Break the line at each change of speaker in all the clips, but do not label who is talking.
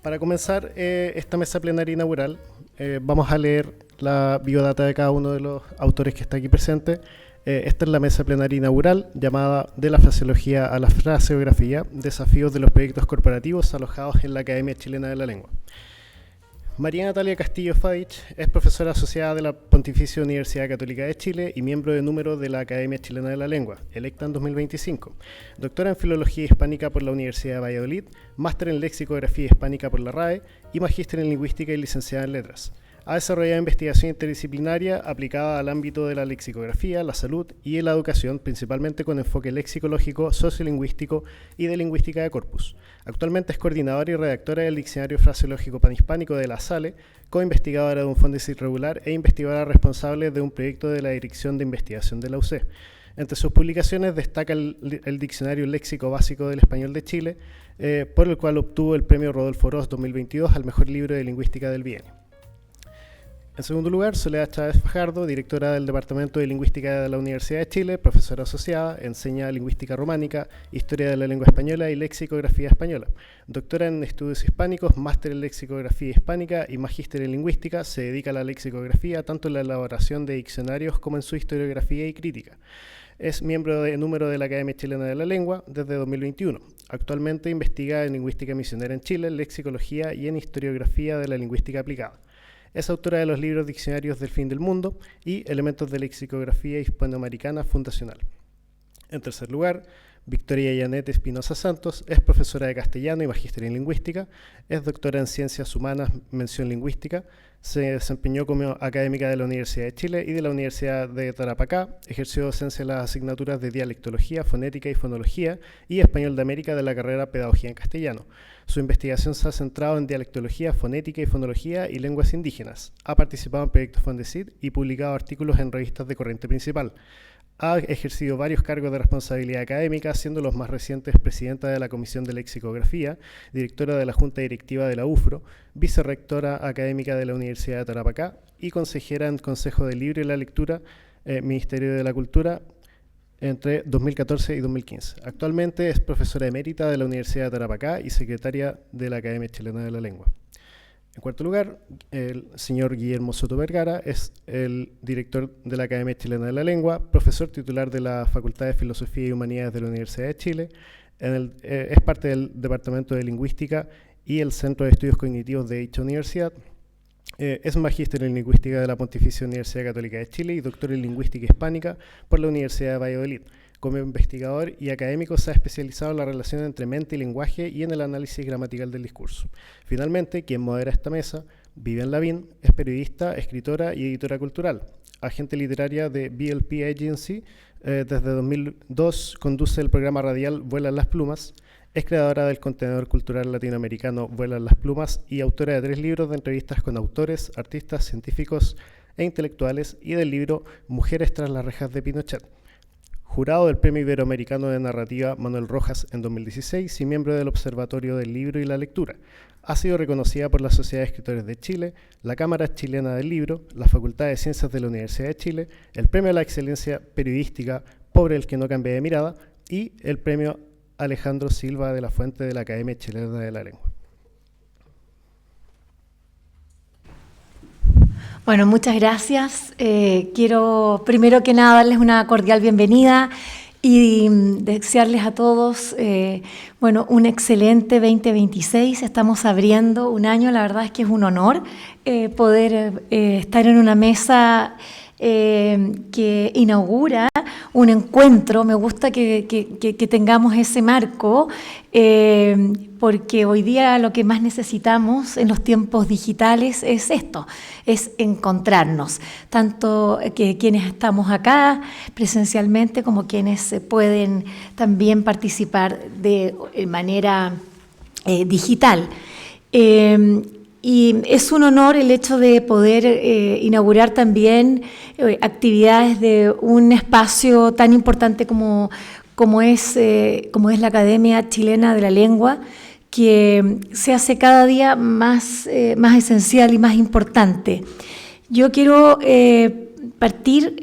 Para comenzar esta mesa plenaria inaugural, vamos a leer la biodata de cada uno de los autores que está aquí presente. Esta es la mesa plenaria inaugural llamada De la fraseología a la fraseografía, desafíos de los proyectos corporativos alojados en la Academia Chilena de la Lengua. María Natalia Castillo Fadich es profesora asociada de la Pontificia Universidad Católica de Chile y miembro de número de la Academia Chilena de la Lengua, electa en 2025. Doctora en Filología Hispánica por la Universidad de Valladolid, máster en Lexicografía Hispánica por la RAE y magíster en Lingüística y licenciada en Letras. Ha desarrollado investigación interdisciplinaria aplicada al ámbito de la lexicografía, la salud y la educación, principalmente con enfoque lexicológico, sociolingüístico y de lingüística de corpus. Actualmente es coordinadora y redactora del Diccionario Fraseológico Panhispánico de la SALE, co-investigadora de un Fondesit regular e investigadora responsable de un proyecto de la Dirección de Investigación de la UC. Entre sus publicaciones destaca el Diccionario Léxico Básico del Español de Chile, por el cual obtuvo el Premio Rodolfo Oroz 2022 al Mejor Libro de Lingüística del Bienio. En segundo lugar, Soledad Chávez Fajardo, directora del Departamento de Lingüística de la Universidad de Chile, profesora asociada, enseña lingüística románica, historia de la lengua española y lexicografía española. Doctora en estudios hispánicos, máster en lexicografía hispánica y magíster en lingüística, se dedica a la lexicografía tanto en la elaboración de diccionarios como en su historiografía y crítica. Es miembro de número de la Academia Chilena de la Lengua desde 2021. Actualmente investiga en lingüística misionera en Chile, lexicología y en historiografía de la lingüística aplicada. Es autora de los libros Diccionarios del Fin del Mundo y Elementos de Lexicografía Hispanoamericana Fundacional. En tercer lugar, Victoria Janet Espinosa Santos es profesora de castellano y magíster en lingüística, es doctora en Ciencias Humanas, mención lingüística, se desempeñó como académica de la Universidad de Chile y de la Universidad de Tarapacá, ejerció docencia en las asignaturas de dialectología, fonética y fonología y español de América de la carrera Pedagogía en Castellano. Su investigación se ha centrado en dialectología, fonética y fonología y lenguas indígenas. Ha participado en proyectos Fondesit y publicado artículos en revistas de corriente principal. Ha ejercido varios cargos de responsabilidad académica, siendo los más recientes presidenta de la Comisión de Lexicografía, directora de la Junta Directiva de la UFRO, vicerrectora académica de la Universidad de Tarapacá y consejera en Consejo del Libro y la Lectura, Ministerio de la Cultura, entre 2014 y 2015. Actualmente es profesora emérita de la Universidad de Tarapacá y secretaria de la Academia Chilena de la Lengua. En cuarto lugar, el señor Guillermo Soto Vergara es el director de la Academia Chilena de la Lengua, profesor titular de la Facultad de Filosofía y Humanidades de la Universidad de Chile, es parte del Departamento de Lingüística y el Centro de Estudios Cognitivos de dicha universidad. Es magíster en Lingüística de la Pontificia Universidad Católica de Chile y doctor en Lingüística Hispánica por la Universidad de Valladolid. Como investigador y académico se ha especializado en la relación entre mente y lenguaje y en el análisis gramatical del discurso. Finalmente, quien modera esta mesa, Vivian Lavín, es periodista, escritora y editora cultural. Agente literaria de BLP Agency, desde 2002 conduce el programa radial Vuelan las Plumas, es creadora del contenedor cultural latinoamericano Vuelan las Plumas y autora de 3 libros de entrevistas con autores, artistas, científicos e intelectuales y del libro Mujeres tras las rejas de Pinochet. Jurado del Premio Iberoamericano de Narrativa Manuel Rojas en 2016 y miembro del Observatorio del Libro y la Lectura. Ha sido reconocida por la Sociedad de Escritores de Chile, la Cámara Chilena del Libro, la Facultad de Ciencias de la Universidad de Chile, el Premio a la Excelencia Periodística Pobre el que no cambie de mirada y el Premio Alejandro Silva de la Fuente de la Academia Chilena de la Lengua.
Bueno, muchas gracias. Quiero primero que nada darles una cordial bienvenida y desearles a todos un excelente 2026. Estamos abriendo un año, la verdad es que es un honor poder estar en una mesa que inaugura un encuentro. Me gusta que tengamos ese marco, porque hoy día lo que más necesitamos en los tiempos digitales es esto, es encontrarnos, tanto que quienes estamos acá presencialmente como quienes pueden también participar de manera digital. Y es un honor el hecho de poder inaugurar también actividades de un espacio tan importante como es la Academia Chilena de la Lengua, que se hace cada día más esencial y más importante. Yo quiero partir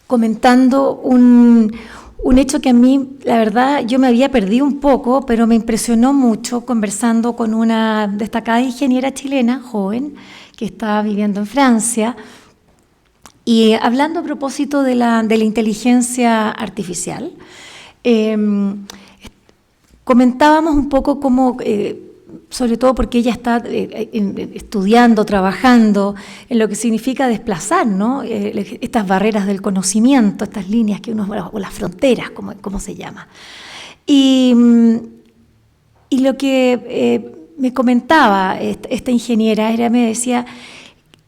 comentando un hecho que a mí, la verdad, yo me había perdido un poco, pero me impresionó mucho conversando con una destacada ingeniera chilena, joven, que estaba viviendo en Francia, y hablando a propósito de la inteligencia artificial. Comentábamos un poco cómo, sobre todo porque ella está estudiando, trabajando en lo que significa desplazar, ¿no? Estas barreras del conocimiento, estas líneas que o las fronteras, como se llama. Y lo que me comentaba esta ingeniera me decía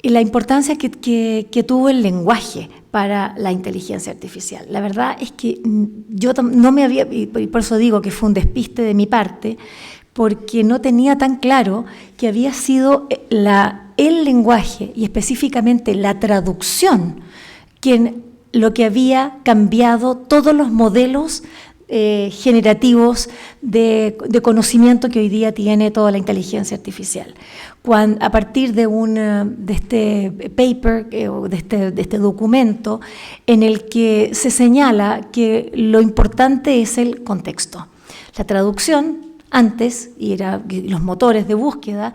la importancia que tuvo el lenguaje para la inteligencia artificial. La verdad es que yo no me había, y por eso digo que fue un despiste de mi parte, porque no tenía tan claro que había sido el lenguaje y específicamente la traducción lo que había cambiado todos los modelos generativos de conocimiento que hoy día tiene toda la inteligencia artificial. A partir de este paper o de este documento en el que se señala que lo importante es el contexto. La traducción antes, y los motores de búsqueda,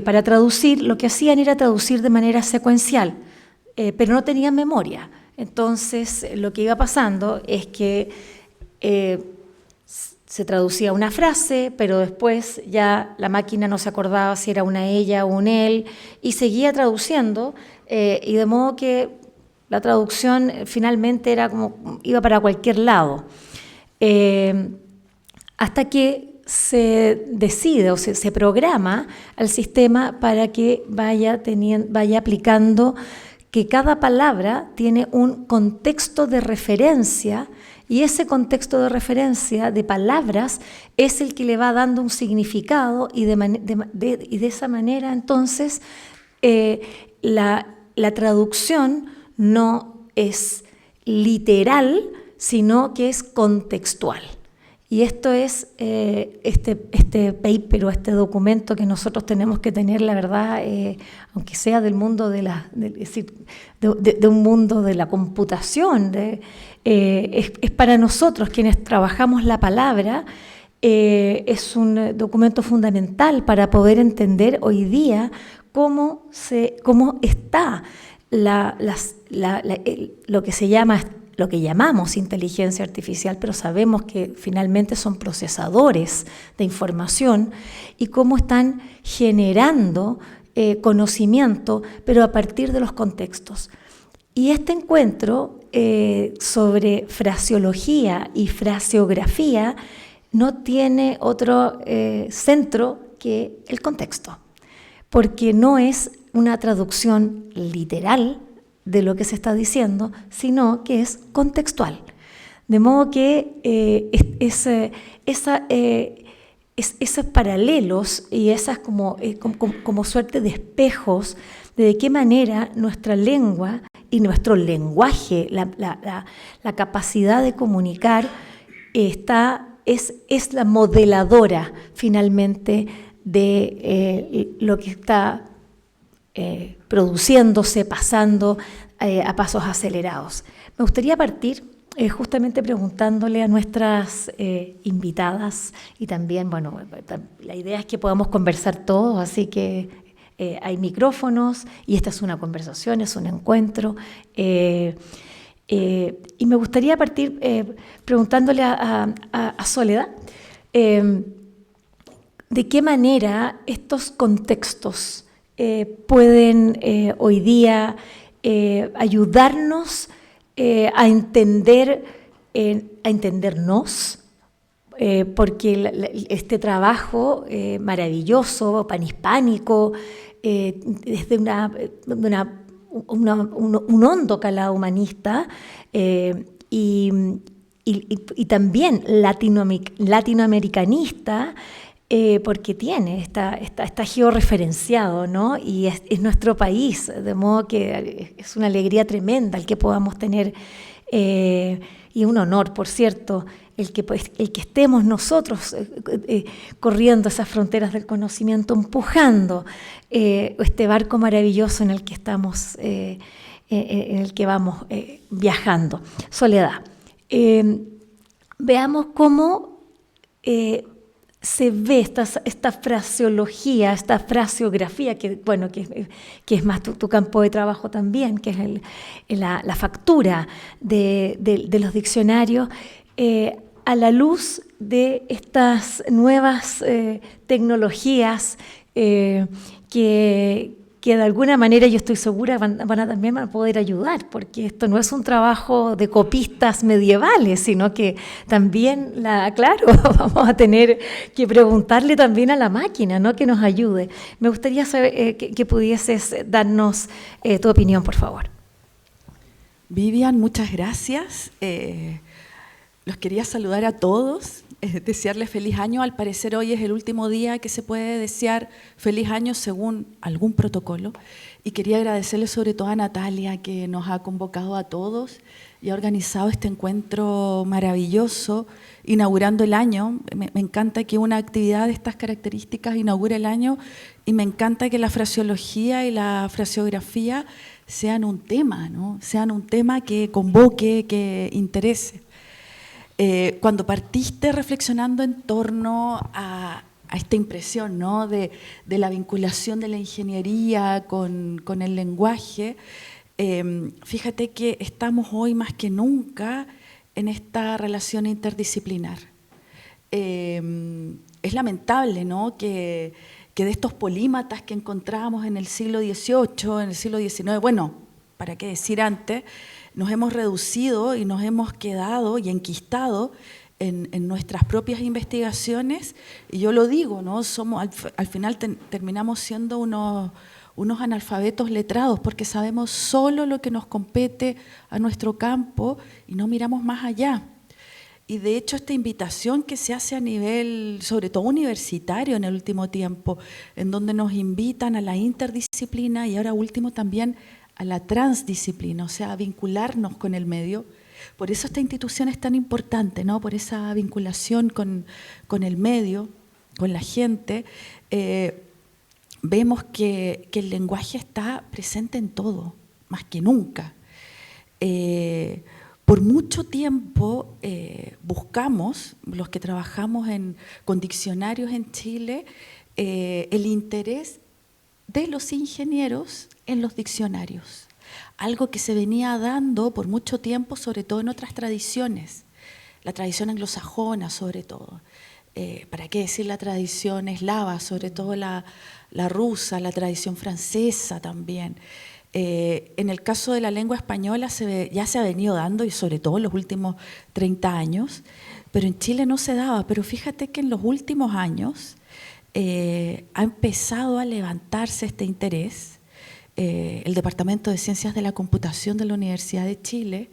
para traducir, lo que hacían era traducir de manera secuencial, pero no tenían memoria. Entonces, lo que iba pasando es que se traducía una frase, pero después ya la máquina no se acordaba si era una ella o un él, y seguía traduciendo, y de modo que la traducción finalmente iba para cualquier lado. Hasta que se decide o se programa al sistema para que vaya aplicando que cada palabra tiene un contexto de referencia, y ese contexto de referencia de palabras es el que le va dando un significado, y de esa manera entonces la traducción no es literal, sino que es contextual. Y esto es este paper o este documento que nosotros tenemos que tener, la verdad, aunque sea del mundo de un mundo de la computación, es para nosotros quienes trabajamos la palabra, es un documento fundamental para poder entender hoy día cómo está lo que llamamos inteligencia artificial, pero sabemos que finalmente son procesadores de información, y cómo están generando conocimiento, pero a partir de los contextos. Y este encuentro sobre fraseología y fraseografía no tiene otro centro que el contexto, porque no es una traducción literal de lo que se está diciendo, sino que es contextual. De modo que esos paralelos y esas como suerte de espejos de qué manera nuestra lengua y nuestro lenguaje, la capacidad de comunicar, es la modeladora finalmente de lo que está produciéndose, pasando a pasos acelerados. Me gustaría partir justamente preguntándole a nuestras invitadas, y también, bueno, la idea es que podamos conversar todos, así que hay micrófonos y esta es una conversación, es un encuentro. Y me gustaría partir preguntándole a Soledad de qué manera estos contextos pueden hoy día ayudarnos a entendernos, porque este trabajo maravilloso, panhispánico, desde un hondo calado humanista, y también latinoamericanista, porque tiene, está georreferenciado, ¿no? Y es nuestro país, de modo que es una alegría tremenda el que podamos tener, y un honor, por cierto, el que estemos nosotros corriendo esas fronteras del conocimiento, empujando este barco maravilloso en el que estamos, en el que vamos viajando. Soledad, veamos cómo se ve esta fraseología, esta fraseografía, que es más tu campo de trabajo también, que es la factura de los diccionarios, a la luz de estas nuevas tecnologías que de alguna manera yo estoy segura también van a poder ayudar, porque esto no es un trabajo de copistas medievales, sino que también, claro, vamos a tener que preguntarle también a la máquina, ¿no?, que nos ayude. Me gustaría saber que pudieses darnos tu opinión, por favor.
Vivian, muchas gracias. Los quería saludar a todos. Desearles feliz año. Al parecer hoy es el último día que se puede desear feliz año según algún protocolo. Y quería agradecerle sobre todo a Natalia, que nos ha convocado a todos y ha organizado este encuentro maravilloso, inaugurando el año. Me encanta que una actividad de estas características inaugure el año, y me encanta que la fraseología y la fraseografía sean un tema, ¿no? Sean un tema que convoque, que interese. Cuando partiste reflexionando en torno a esta impresión, ¿no?, de la vinculación de la ingeniería con el lenguaje, fíjate que estamos hoy más que nunca en esta relación interdisciplinar. Es lamentable, ¿no?, que de estos polímatas que encontrábamos en el siglo XVIII, en el siglo XIX, bueno, para qué decir antes, nos hemos reducido y nos hemos quedado y enquistado en nuestras propias investigaciones, y yo lo digo, ¿no?, somos al final terminamos siendo unos analfabetos letrados, porque sabemos solo lo que nos compete a nuestro campo y no miramos más allá. Y de hecho esta invitación que se hace a nivel, sobre todo universitario en el último tiempo, en donde nos invitan a la interdisciplina y ahora último también a la transdisciplina, o sea, a vincularnos con el medio. Por eso esta institución es tan importante, ¿no?, por esa vinculación con el medio, con la gente. Vemos que el lenguaje está presente en todo, más que nunca. Por mucho tiempo buscamos, los que trabajamos con diccionarios en Chile, el interés de los ingenieros en los diccionarios, algo que se venía dando por mucho tiempo, sobre todo en otras tradiciones, la tradición anglosajona sobre todo, para qué decir la tradición eslava, sobre todo la rusa, la tradición francesa también. En el caso de la lengua española ya se ha venido dando, y sobre todo en los últimos 30 años, pero en Chile no se daba. Pero fíjate que en los últimos años ha empezado a levantarse este interés. El Departamento de Ciencias de la Computación de la Universidad de Chile,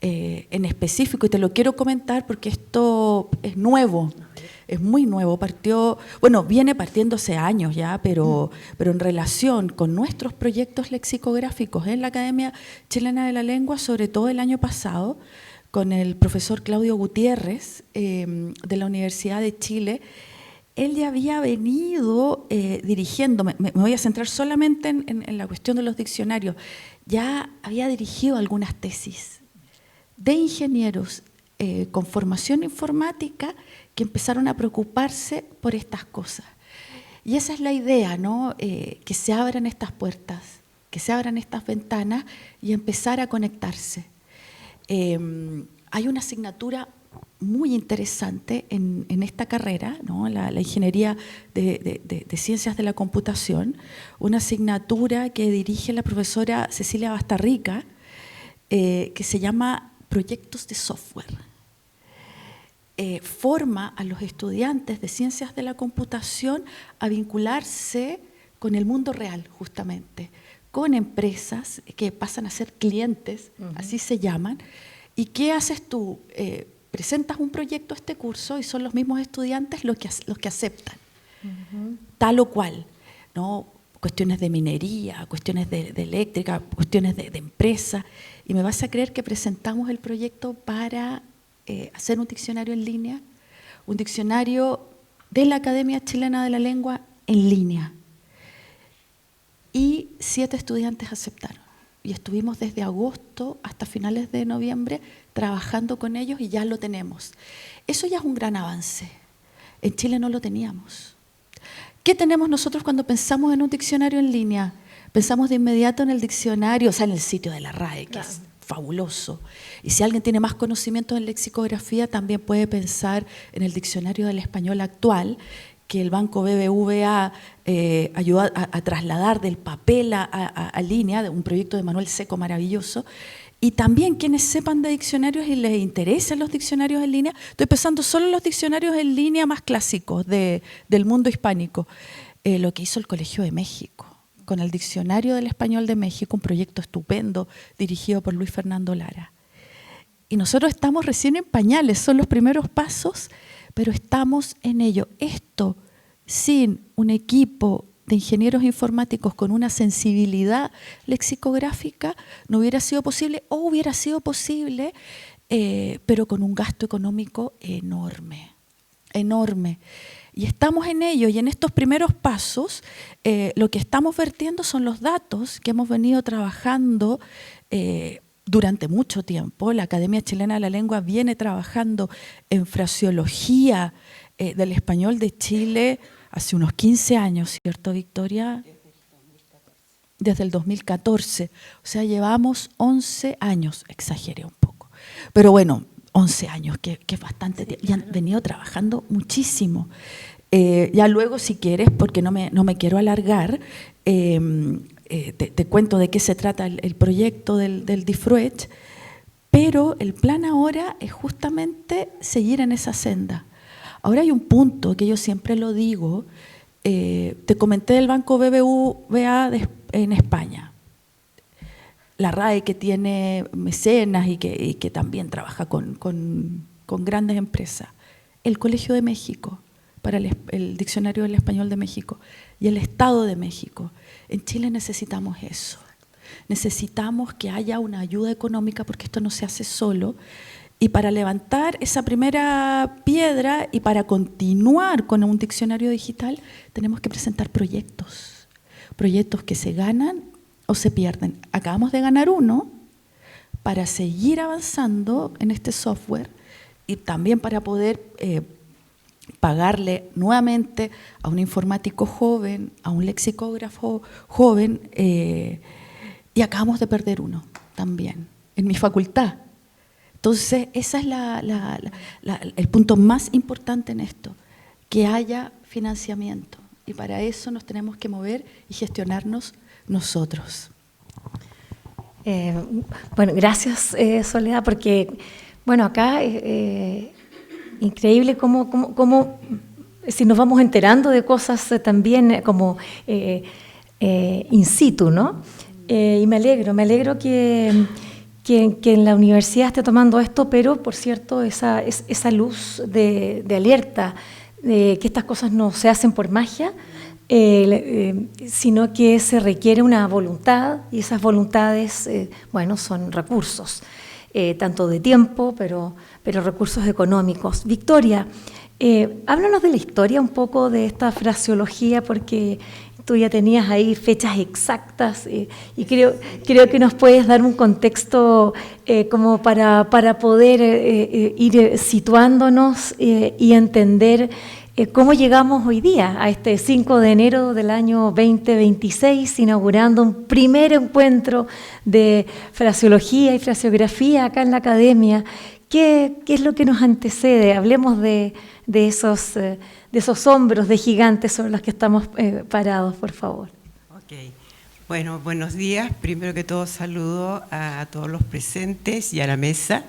en específico, y te lo quiero comentar porque esto es nuevo, es muy nuevo, viene partiendo hace años ya, pero en relación con nuestros proyectos lexicográficos en la Academia Chilena de la Lengua, sobre todo el año pasado, con el profesor Claudio Gutiérrez de la Universidad de Chile. Él ya había venido dirigiendo, me voy a centrar solamente en la cuestión de los diccionarios, ya había dirigido algunas tesis de ingenieros con formación informática que empezaron a preocuparse por estas cosas. Y esa es la idea, ¿no? Que se abran estas puertas, que se abran estas ventanas y empezar a conectarse. Hay una asignatura muy interesante en esta carrera, ¿no?, la ingeniería de ciencias de la computación, una asignatura que dirige la profesora Cecilia Bastarrica, que se llama Proyectos de Software. Forma a los estudiantes de ciencias de la computación a vincularse con el mundo real, justamente, con empresas que pasan a ser clientes, así se llaman. ¿Y qué haces tú? Presentas un proyecto a este curso y son los mismos estudiantes los que aceptan, tal o cual, ¿no? Cuestiones de minería, cuestiones de eléctrica, cuestiones de empresa, y me vas a creer que presentamos el proyecto para hacer un diccionario en línea, un diccionario de la Academia Chilena de la Lengua en línea, y 7 estudiantes aceptaron. y estuvimos desde agosto hasta finales de noviembre trabajando con ellos y ya lo tenemos. Eso ya es un gran avance. En Chile no lo teníamos. ¿Qué tenemos nosotros cuando pensamos en un diccionario en línea? Pensamos de inmediato en el diccionario, o sea, en el sitio de la RAE, que es fabuloso. Y si alguien tiene más conocimientos en lexicografía, también puede pensar en el diccionario del español actual, que el Banco BBVA ayudó a trasladar del papel a línea, de un proyecto de Manuel Seco maravilloso. Y también quienes sepan de diccionarios y les interesan los diccionarios en línea, estoy pensando solo en los diccionarios en línea más clásicos del mundo hispánico. Lo que hizo el Colegio de México, con el Diccionario del Español de México, un proyecto estupendo dirigido por Luis Fernando Lara. Y nosotros estamos recién en pañales, son los primeros pasos, pero estamos en ello. Esto, sin un equipo de ingenieros informáticos con una sensibilidad lexicográfica, no hubiera sido posible, o hubiera sido posible, pero con un gasto económico enorme, enorme. Y estamos en ello, y en estos primeros pasos lo que estamos vertiendo son los datos que hemos venido trabajando durante mucho tiempo. La Academia Chilena de la Lengua viene trabajando en fraseología del español de Chile hace unos 15 años, ¿cierto, Victoria? Desde el 2014. O sea, llevamos 11 años, exageré un poco. Pero bueno, 11 años, que es bastante tiempo. Y han venido trabajando muchísimo. Ya luego, si quieres, porque no me quiero alargar, te cuento de qué se trata el proyecto del DIFRUET, pero el plan ahora es justamente seguir en esa senda. Ahora hay un punto que yo siempre lo digo, te comenté del Banco BBVA en España, la RAE que tiene mecenas y que también trabaja con grandes empresas, el Colegio de México para el Diccionario del Español de México y el Estado de México. En Chile necesitamos eso, necesitamos que haya una ayuda económica porque esto no se hace solo. Y para levantar esa primera piedra y para continuar con un diccionario digital, tenemos que presentar proyectos que se ganan o se pierden. Acabamos de ganar uno para seguir avanzando en este software y también para poder pagarle nuevamente a un informático joven, a un lexicógrafo joven, y acabamos de perder uno también en mi facultad. Entonces, ese es el punto más importante en esto, que haya financiamiento. Y para eso nos tenemos que mover y gestionarnos nosotros.
Bueno, gracias, Soledad, porque, bueno, acá increíble cómo si nos vamos enterando de cosas también como in situ, ¿no? Y me alegro que en la universidad esté tomando esto, pero, por cierto, esa luz de alerta, de que estas cosas no se hacen por magia, sino que se requiere una voluntad, y esas voluntades, bueno, son recursos, tanto de tiempo, pero recursos económicos. Victoria, háblanos de la historia un poco de esta fraseología, porque tú ya tenías ahí fechas exactas y creo que nos puedes dar un contexto como para poder ir situándonos y entender cómo llegamos hoy día a este 5 de enero del año 2026, inaugurando un primer encuentro de fraseología y fraseografía acá en la Academia. ¿Qué es lo que nos antecede? Hablemos de esos hombros de gigantes sobre los que estamos parados, por favor.
Ok. Bueno, buenos días. Primero que todo saludo a todos los presentes y a la mesa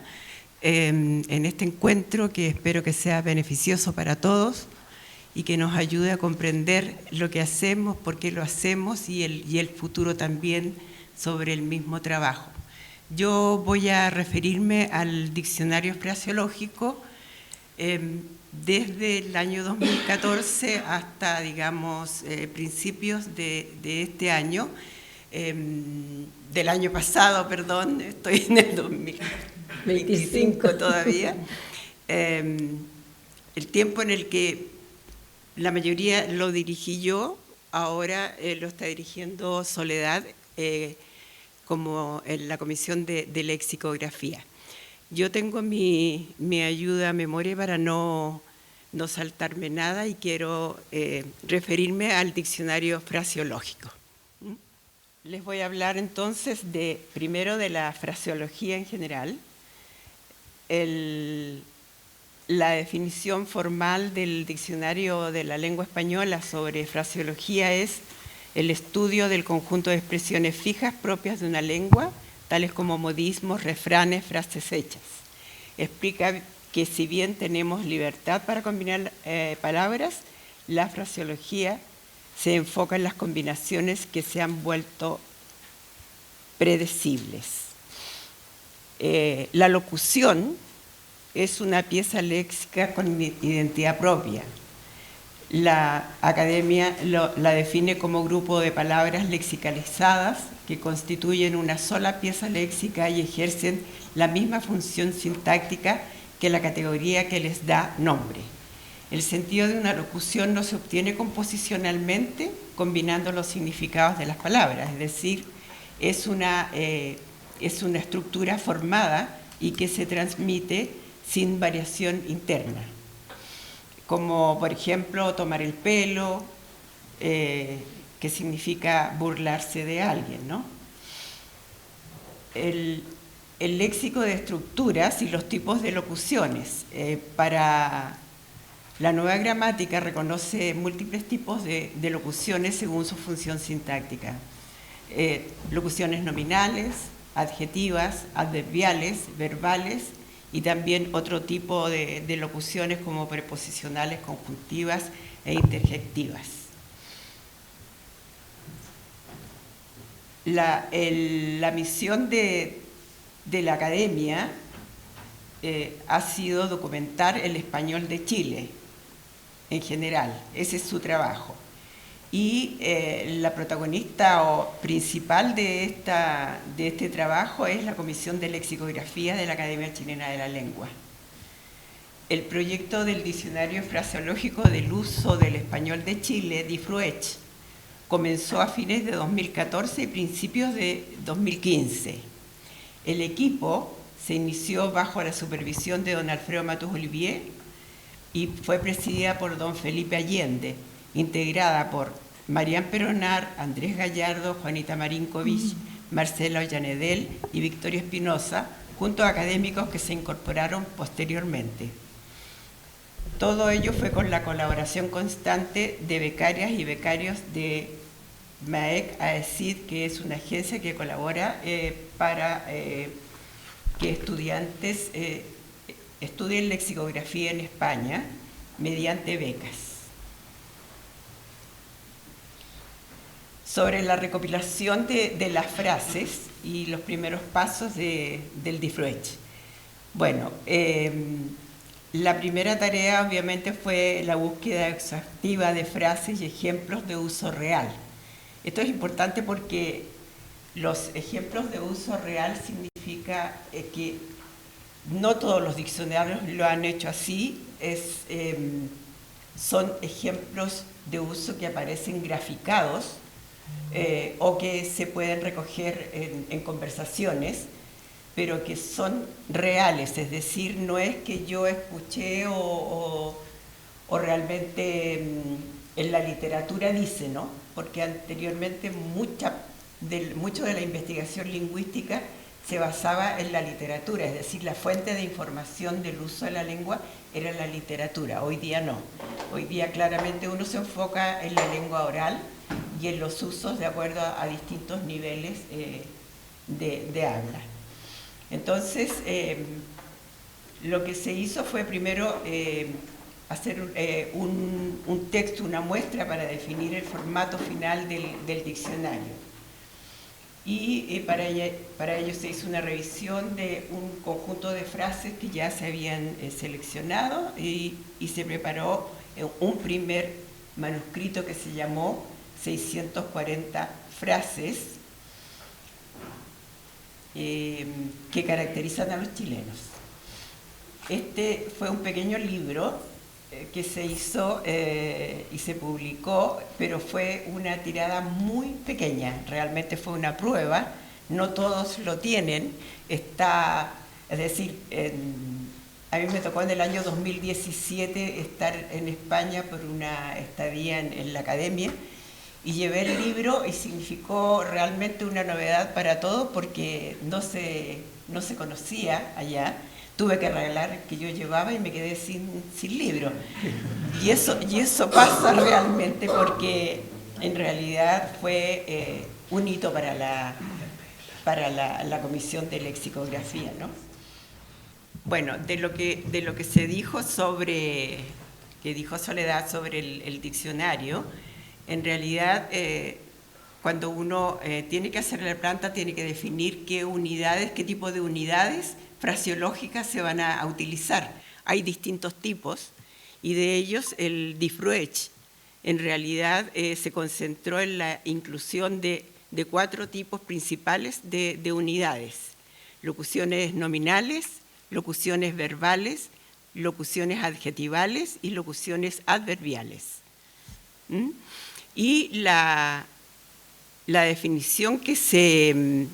en este encuentro que espero que sea beneficioso para todos y que nos ayude a comprender lo que hacemos, por qué lo hacemos y el futuro también sobre el mismo trabajo. Yo voy a referirme al diccionario fraseológico desde el año 2014 hasta, digamos, principios de este año, del año pasado, perdón, estoy en el 2025 todavía, el tiempo en el que la mayoría lo dirigí yo, ahora lo está dirigiendo Soledad, como en la comisión de lexicografía. Yo tengo mi ayuda a memoria para no saltarme nada y quiero referirme al diccionario fraseológico. Les voy a hablar entonces primero de la fraseología en general. La definición formal del diccionario de la lengua española sobre fraseología es el estudio del conjunto de expresiones fijas propias de una lengua, tales como modismos, refranes, frases hechas. Explica que si bien tenemos libertad para combinar palabras, la fraseología se enfoca en las combinaciones que se han vuelto predecibles. La locución es una pieza léxica con identidad propia. La academia la define como grupo de palabras lexicalizadas que constituyen una sola pieza léxica y ejercen la misma función sintáctica que la categoría que les da nombre. El sentido de una locución no se obtiene composicionalmente combinando los significados de las palabras, es decir, es una estructura formada y que se transmite sin variación interna, como por ejemplo tomar el pelo, que significa burlarse de alguien, ¿no? El léxico de estructuras y los tipos de locuciones. Para la nueva gramática reconoce múltiples tipos de locuciones según su función sintáctica. Locuciones nominales, adjetivas, adverbiales, verbales y también otro tipo de locuciones como preposicionales, conjuntivas e interjectivas. La misión de la academia ha sido documentar el español de Chile en general, ese es su trabajo. Y la protagonista principal de este trabajo es la Comisión de Lexicografía de la Academia Chilena de la Lengua. El proyecto del Diccionario Fraseológico del Uso del Español de Chile, DIFRUECH, comenzó a fines de 2014 y principios de 2015. El equipo se inició bajo la supervisión de don Alfredo Matus Olivier y fue presidida por don Felipe Allende, integrada por Marián Peronar, Andrés Gallardo, Juanita Marinkovic, Marcela Ollanedel y Victoria Espinosa, junto a académicos que se incorporaron posteriormente. Todo ello fue con la colaboración constante de becarias y becarios de MAEC AECID, que es una agencia que colabora para que estudiantes estudien lexicografía en España mediante becas. Sobre la recopilación de las frases y los primeros pasos del DIFRUECH. Bueno, la primera tarea obviamente fue la búsqueda exhaustiva de frases y ejemplos de uso real. Esto es importante porque los ejemplos de uso real significa que no todos los diccionarios lo han hecho así, son ejemplos de uso que aparecen graficados o que se pueden recoger en conversaciones, pero que son reales, es decir, no es que yo escuché o realmente en la literatura dice, ¿no? Porque anteriormente mucho de la investigación lingüística se basaba en la literatura, es decir, la fuente de información del uso de la lengua era la literatura. Hoy día no. Hoy día claramente uno se enfoca en la lengua oral y en los usos de acuerdo a distintos niveles de habla. Entonces, lo que se hizo fue primero hacer un texto, una muestra para definir el formato final del diccionario. Y para ello se hizo una revisión de un conjunto de frases que ya se habían seleccionado y se preparó un primer manuscrito que se llamó 640 frases que caracterizan a los chilenos. Este fue un pequeño libro que se hizo y se publicó, pero fue una tirada muy pequeña, realmente fue una prueba no todos lo tienen. Está, es decir, a mí me tocó en el año 2017 estar en España por una estadía en la academia y llevé el libro y significó realmente una novedad para todos porque no se conocía allá. Tuve que arreglar que yo llevaba y me quedé sin libro. Y eso pasa realmente porque en realidad fue un hito para la Comisión de Lexicografía, ¿no? Bueno, de lo que se dijo que dijo Soledad sobre el diccionario, en realidad cuando uno tiene que hacer la planta tiene que definir qué tipo de unidades fraseológicas se van a utilizar. Hay distintos tipos y de ellos el Diffruech en realidad se concentró en la inclusión de 4 tipos principales de unidades: locuciones nominales, locuciones verbales, locuciones adjetivales y locuciones adverbiales. Y la definición que se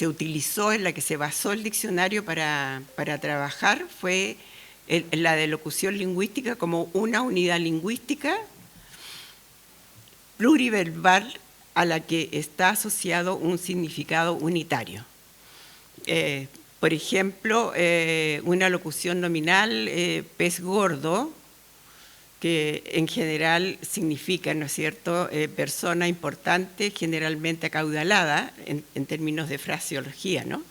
utilizó, en la que se basó el diccionario para trabajar, fue la de locución lingüística como una unidad lingüística pluriverbal a la que está asociado un significado unitario. Por ejemplo, una locución nominal, pez gordo, que en general significa, ¿no es cierto?, persona importante, generalmente acaudalada, en términos de fraseología, ¿no?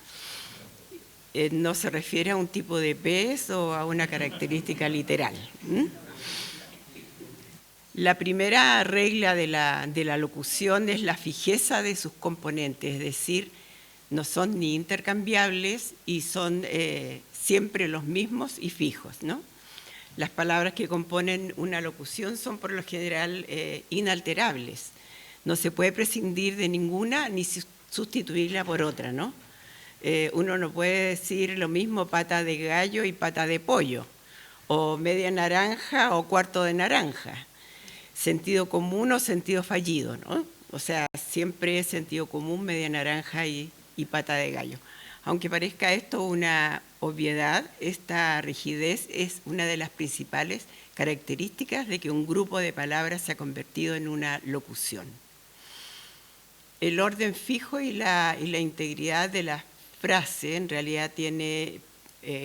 No se refiere a un tipo de pez o a una característica literal. La primera regla de la locución es la fijeza de sus componentes, es decir, no son ni intercambiables y son siempre los mismos y fijos, ¿no? Las palabras que componen una locución son por lo general inalterables. No se puede prescindir de ninguna ni sustituirla por otra, ¿no? Uno no puede decir lo mismo pata de gallo y pata de pollo, o media naranja o cuarto de naranja, sentido común o sentido fallido, ¿no? O sea, siempre es sentido común, media naranja y pata de gallo. Aunque parezca esto una obviedad, esta rigidez es una de las principales características de que un grupo de palabras se ha convertido en una locución. El orden fijo y la integridad de la frase en realidad tiene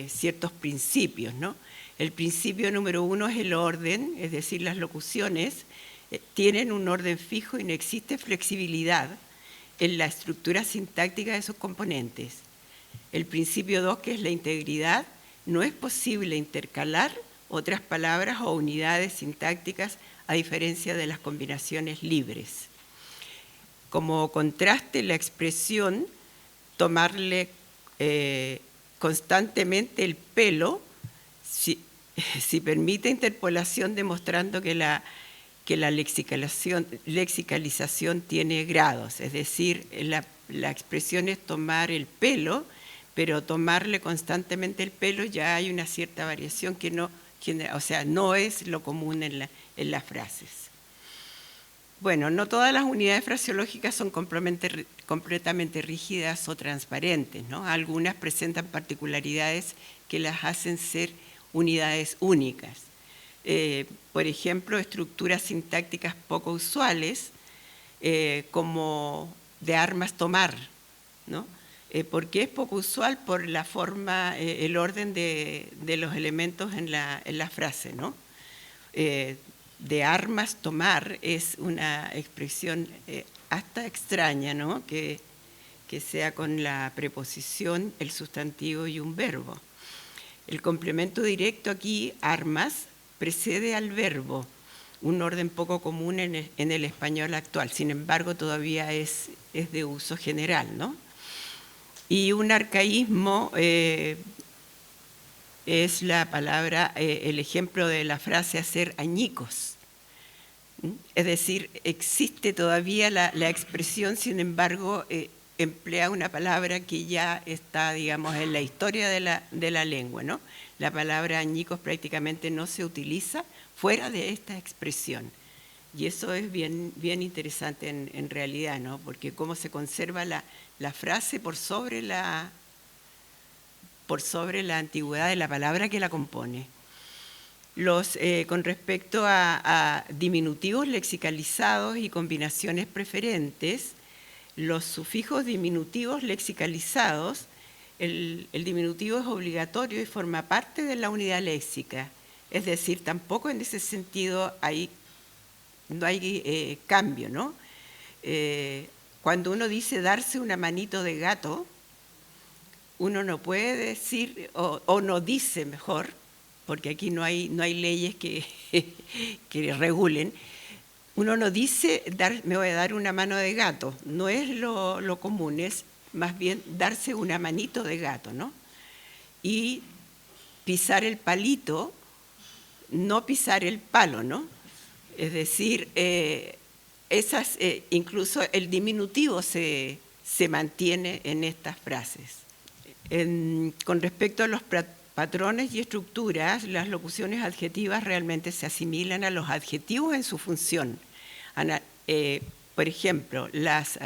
ciertos principios, ¿no? El principio número 1 es el orden, es decir, las locuciones tienen un orden fijo y no existe flexibilidad en la estructura sintáctica de sus componentes. El principio 2, que es la integridad, no es posible intercalar otras palabras o unidades sintácticas a diferencia de las combinaciones libres. Como contraste, la expresión tomarle constantemente el pelo si permite interpolación demostrando que la lexicalización tiene grados, es decir, la expresión es tomar el pelo, pero tomarle constantemente el pelo ya hay una cierta variación que no es lo común en las frases. Bueno, no todas las unidades fraseológicas son completamente rígidas o transparentes, ¿no? Algunas presentan particularidades que las hacen ser unidades únicas. Por ejemplo, estructuras sintácticas poco usuales, como de armas tomar, ¿no? ¿Por qué es poco usual? Por la forma, el orden de los elementos en la frase, ¿no? De armas tomar es una expresión hasta extraña, ¿no? Que sea con la preposición, el sustantivo y un verbo. El complemento directo aquí, armas, precede al verbo, un orden poco común en el español actual, sin embargo todavía es de uso general, ¿no? Y un arcaísmo es la palabra, el ejemplo de la frase hacer añicos. Es decir, existe todavía la expresión, sin embargo, emplea una palabra que ya está, digamos, en la historia de la lengua, ¿no? La palabra añicos prácticamente no se utiliza fuera de esta expresión. Y eso es bien, bien interesante en realidad, ¿no? Porque cómo se conserva la frase por sobre la antigüedad de la palabra que la compone. Con respecto a diminutivos lexicalizados y combinaciones preferentes, los sufijos diminutivos lexicalizados, el diminutivo es obligatorio y forma parte de la unidad léxica. Es decir, tampoco en ese sentido no hay cambio, ¿no? Cuando uno dice darse una manito de gato, uno no puede decir, o no dice mejor, porque aquí no hay leyes que regulen, uno no dice me voy a dar una mano de gato, no es lo común, es más bien darse una manito de gato, ¿no? Y pisar el palito, no pisar el palo, ¿no? Es decir, incluso el diminutivo se mantiene en estas frases. Con respecto a los patrones y estructuras, las locuciones adjetivas realmente se asimilan a los adjetivos en su función. Por ejemplo, las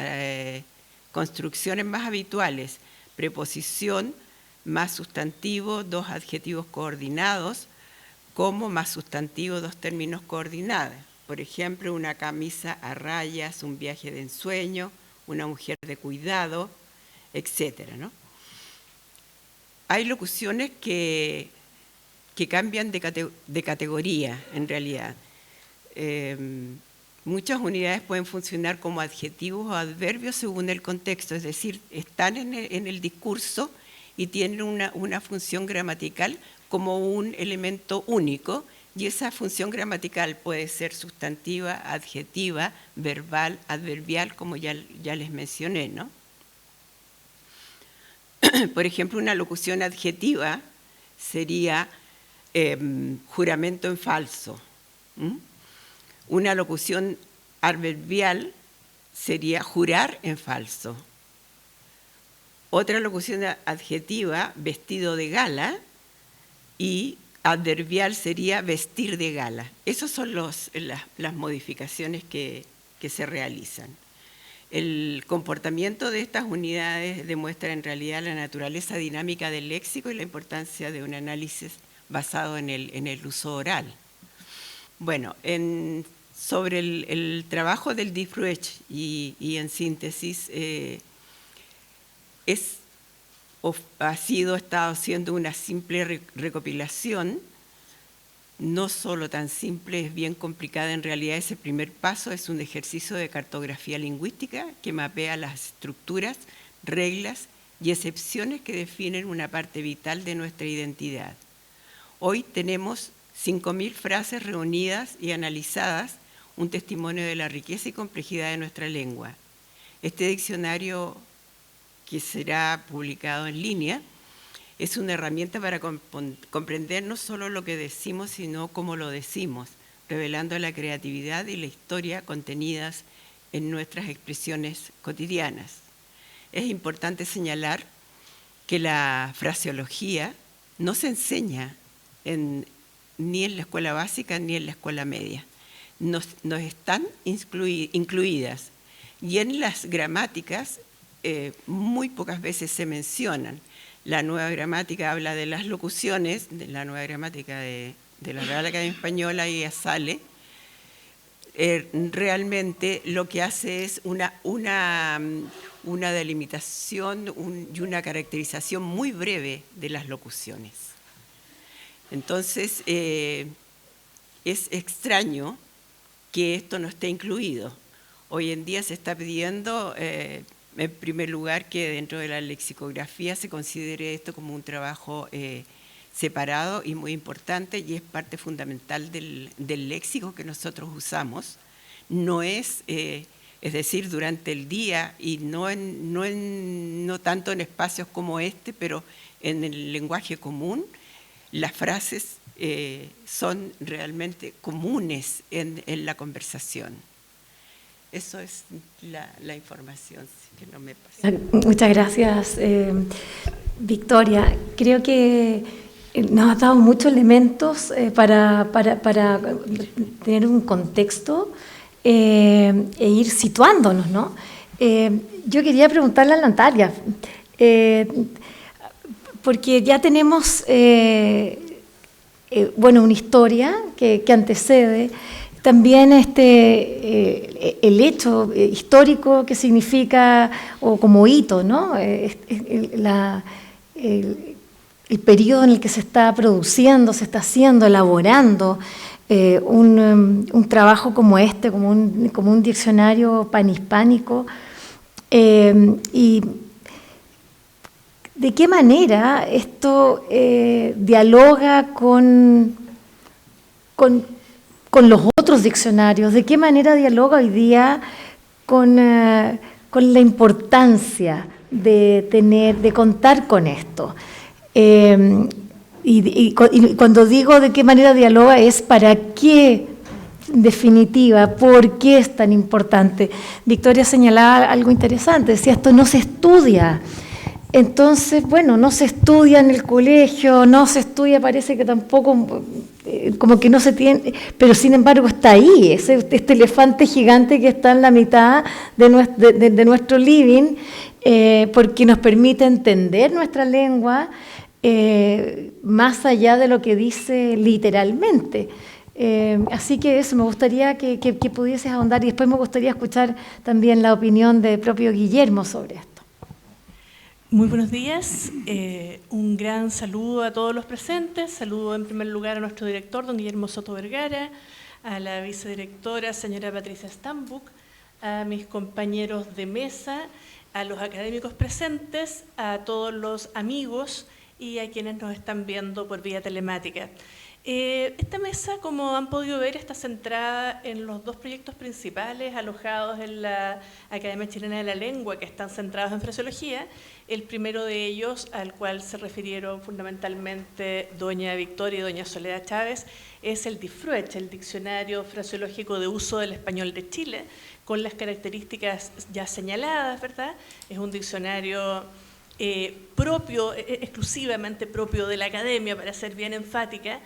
construcciones más habituales, preposición más sustantivo, dos adjetivos coordinados, como más sustantivo, dos términos coordinados. Por ejemplo, una camisa a rayas, un viaje de ensueño, una mujer de cuidado, etcétera, ¿no? Hay locuciones que cambian de categoría, en realidad. Muchas unidades pueden funcionar como adjetivos o adverbios según el contexto, es decir, están en el discurso y tienen una función gramatical como un elemento único, y esa función gramatical puede ser sustantiva, adjetiva, verbal, adverbial, como ya les mencioné, ¿no? Por ejemplo, una locución adjetiva sería juramento en falso. Una locución adverbial sería jurar en falso. Otra locución adjetiva, vestido de gala, y adverbial sería vestir de gala. Esas son las modificaciones que se realizan. El comportamiento de estas unidades demuestra en realidad la naturaleza dinámica del léxico y la importancia de un análisis basado en el uso oral. Bueno, sobre el trabajo del Diffruech y en síntesis, estado haciendo una simple recopilación, no solo tan simple, es bien complicada en realidad. Ese primer paso es un ejercicio de cartografía lingüística que mapea las estructuras, reglas y excepciones que definen una parte vital de nuestra identidad. Hoy tenemos 5.000 frases reunidas y analizadas, un testimonio de la riqueza y complejidad de nuestra lengua. Este diccionario, que será publicado en línea, es una herramienta para comprender no solo lo que decimos, sino cómo lo decimos, revelando la creatividad y la historia contenidas en nuestras expresiones cotidianas. Es importante señalar que la fraseología no se enseña ni en la escuela básica ni en la escuela media. Nos están incluidas, y en las gramáticas muy pocas veces se mencionan. La nueva gramática habla de las locuciones, de la nueva gramática de la Real Academia Española, y ya sale. Realmente lo que hace es una delimitación y una caracterización muy breve de las locuciones. Entonces, es extraño que esto no esté incluido. Hoy en día se está pidiendo, en primer lugar, que dentro de la lexicografía se considere esto como un trabajo separado y muy importante, y es parte fundamental del léxico que nosotros usamos. No es decir, durante el día, y no tanto en espacios como este, pero en el lenguaje común, las frases son realmente comunes en la conversación. Eso es la información, que no me pasa.
Muchas gracias, Victoria. Creo que nos has dado muchos elementos para tener un contexto e ir situándonos, ¿no? Yo quería preguntarle a Natalia, porque ya tenemos una historia que antecede, también el hecho histórico que significa, o como hito, ¿no? El periodo en el que se está produciendo, se está haciendo, elaborando un trabajo como este, como un diccionario panhispánico. Y ¿de qué manera esto dialoga con los otros diccionarios? ¿De qué manera dialoga hoy día con la importancia de contar con esto? Y cuando digo de qué manera dialoga es para qué, en definitiva, por qué es tan importante. Victoria señalaba algo interesante, decía, esto no se estudia. Entonces, bueno, no se estudia en el colegio, no se estudia, parece que tampoco, como que no se tiene, pero sin embargo está ahí, este elefante gigante que está en la mitad de nuestro living, porque nos permite entender nuestra lengua, más allá de lo que dice literalmente. Así que eso, me gustaría que pudieses ahondar, y después me gustaría escuchar también la opinión del propio Guillermo sobre esto.
Muy buenos días, un gran saludo a todos los presentes, saludo en primer lugar a nuestro director, don Guillermo Soto Vergara, a la vicedirectora, señora Patricia Stambuk, a mis compañeros de mesa, a los académicos presentes, a todos los amigos y a quienes nos están viendo por vía telemática. Esta mesa, como han podido ver, está centrada en los dos proyectos principales alojados en la Academia Chilena de la Lengua, que están centrados en fraseología. El primero de ellos, al cual se refirieron fundamentalmente doña Victoria y doña Soledad Chávez, es el DIFRUECH, el Diccionario Fraseológico de Uso del Español de Chile, con las características ya señaladas, ¿verdad? Es un diccionario propio, exclusivamente propio de la academia, para ser bien enfática,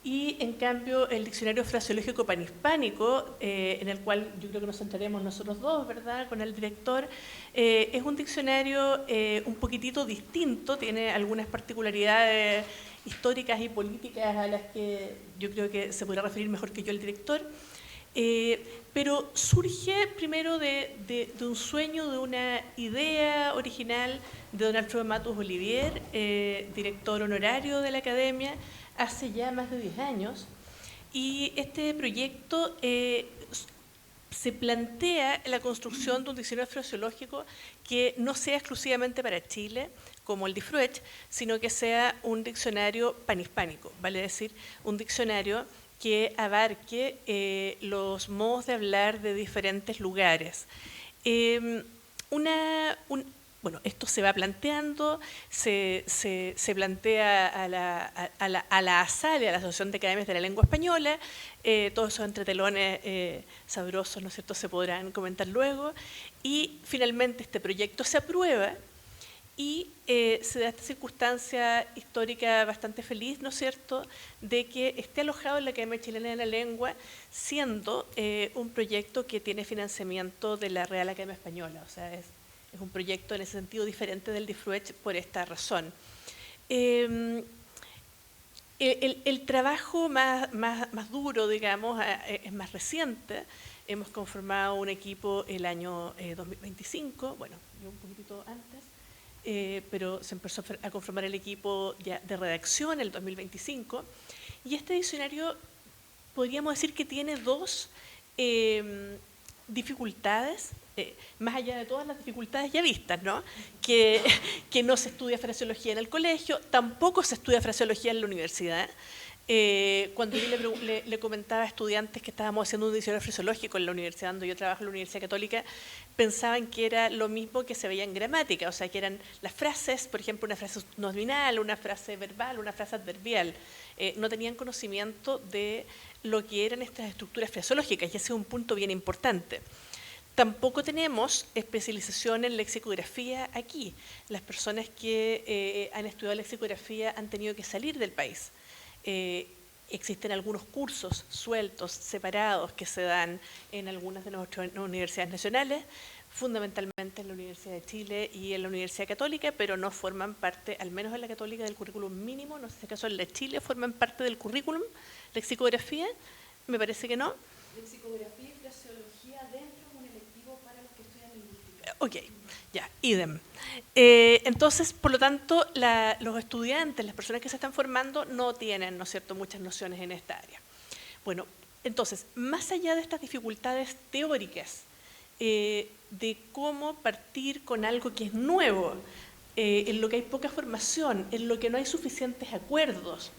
y en cambio el diccionario fraseológico panhispánico, en el cual yo creo que nos centraremos nosotros dos, ¿verdad?, con el director, es un diccionario un poquitito distinto, tiene algunas particularidades históricas y políticas a las que yo creo que se podrá referir mejor que yo el director, pero surge primero de un sueño, de una idea original de don Alfredo Matus Olivier, director honorario de la Academia, hace ya más de 10 años, y este proyecto se plantea la construcción de un diccionario fraseológico que no sea exclusivamente para Chile, como el DIFRUECH, sino que sea un diccionario panhispánico, vale decir, un diccionario que abarque los modos de hablar de diferentes lugares. Bueno, esto se va planteando, se plantea a la ASALE, a la Asociación de Academias de la Lengua Española, todos esos entretelones sabrosos, ¿no es cierto?, se podrán comentar luego, y finalmente este proyecto se aprueba y se da esta circunstancia histórica bastante feliz, ¿no es cierto?, de que esté alojado en la Academia Chilena de la Lengua, siendo un proyecto que tiene financiamiento de la Real Academia Española, o sea, es un proyecto en ese sentido diferente del DIFRUECH por esta razón. El trabajo más duro, digamos, es más reciente. Hemos conformado un equipo el año 2025, bueno, un poquitito antes, pero se empezó a conformar el equipo ya de redacción el 2025, y este diccionario podríamos decir que tiene dos dificultades, más allá de todas las dificultades ya vistas, ¿no? Que no se estudia fraseología en el colegio, tampoco se estudia fraseología en la universidad. Cuando yo le comentaba a estudiantes que estábamos haciendo un diccionario fraseológico en la universidad donde yo trabajo, en la Universidad Católica, pensaban que era lo mismo que se veía en gramática, o sea, que eran las frases, por ejemplo, una frase nominal, una frase verbal, una frase adverbial. No tenían conocimiento de lo que eran estas estructuras fraseológicas, y ese es un punto bien importante. Tampoco tenemos especialización en lexicografía aquí. Las personas que han estudiado lexicografía han tenido que salir del país. Existen algunos cursos sueltos, separados, que se dan en algunas de nuestras universidades nacionales, fundamentalmente en la Universidad de Chile y en la Universidad Católica, pero no forman parte, al menos en la Católica, del currículum mínimo. No sé si acaso en la de Chile forman parte del currículum. Lexicografía, me parece que no. Lexicografía y fraseología dentro de un electivo para los que estudian lingüística. Ok, ya, idem. Entonces, por lo tanto, los estudiantes, las personas que se están formando, no tienen, ¿no es cierto?, muchas nociones en esta área. Bueno, entonces, más allá de estas dificultades teóricas, de cómo partir con algo que es nuevo, en lo que hay poca formación, en lo que no hay suficientes acuerdos,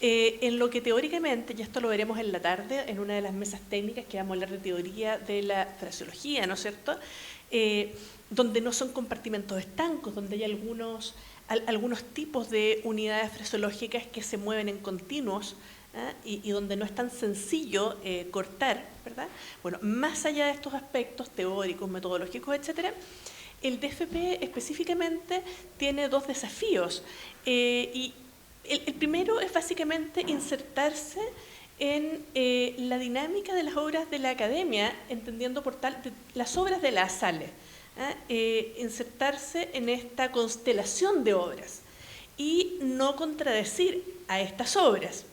en lo que teóricamente, y esto lo veremos en la tarde, en una de las mesas técnicas que vamos a hablar de teoría de la fraseología, ¿no es cierto?, donde no son compartimentos estancos, donde hay algunos tipos de unidades fraseológicas que se mueven en continuos, y donde no es tan sencillo cortar, ¿verdad? Bueno, más allá de estos aspectos teóricos, metodológicos, etcétera, el DFP específicamente tiene dos desafíos, y el primero es básicamente insertarse en la dinámica de las obras de la academia, entendiendo por tal las obras de la SALE, insertarse en esta constelación de obras y no contradecir a estas obras.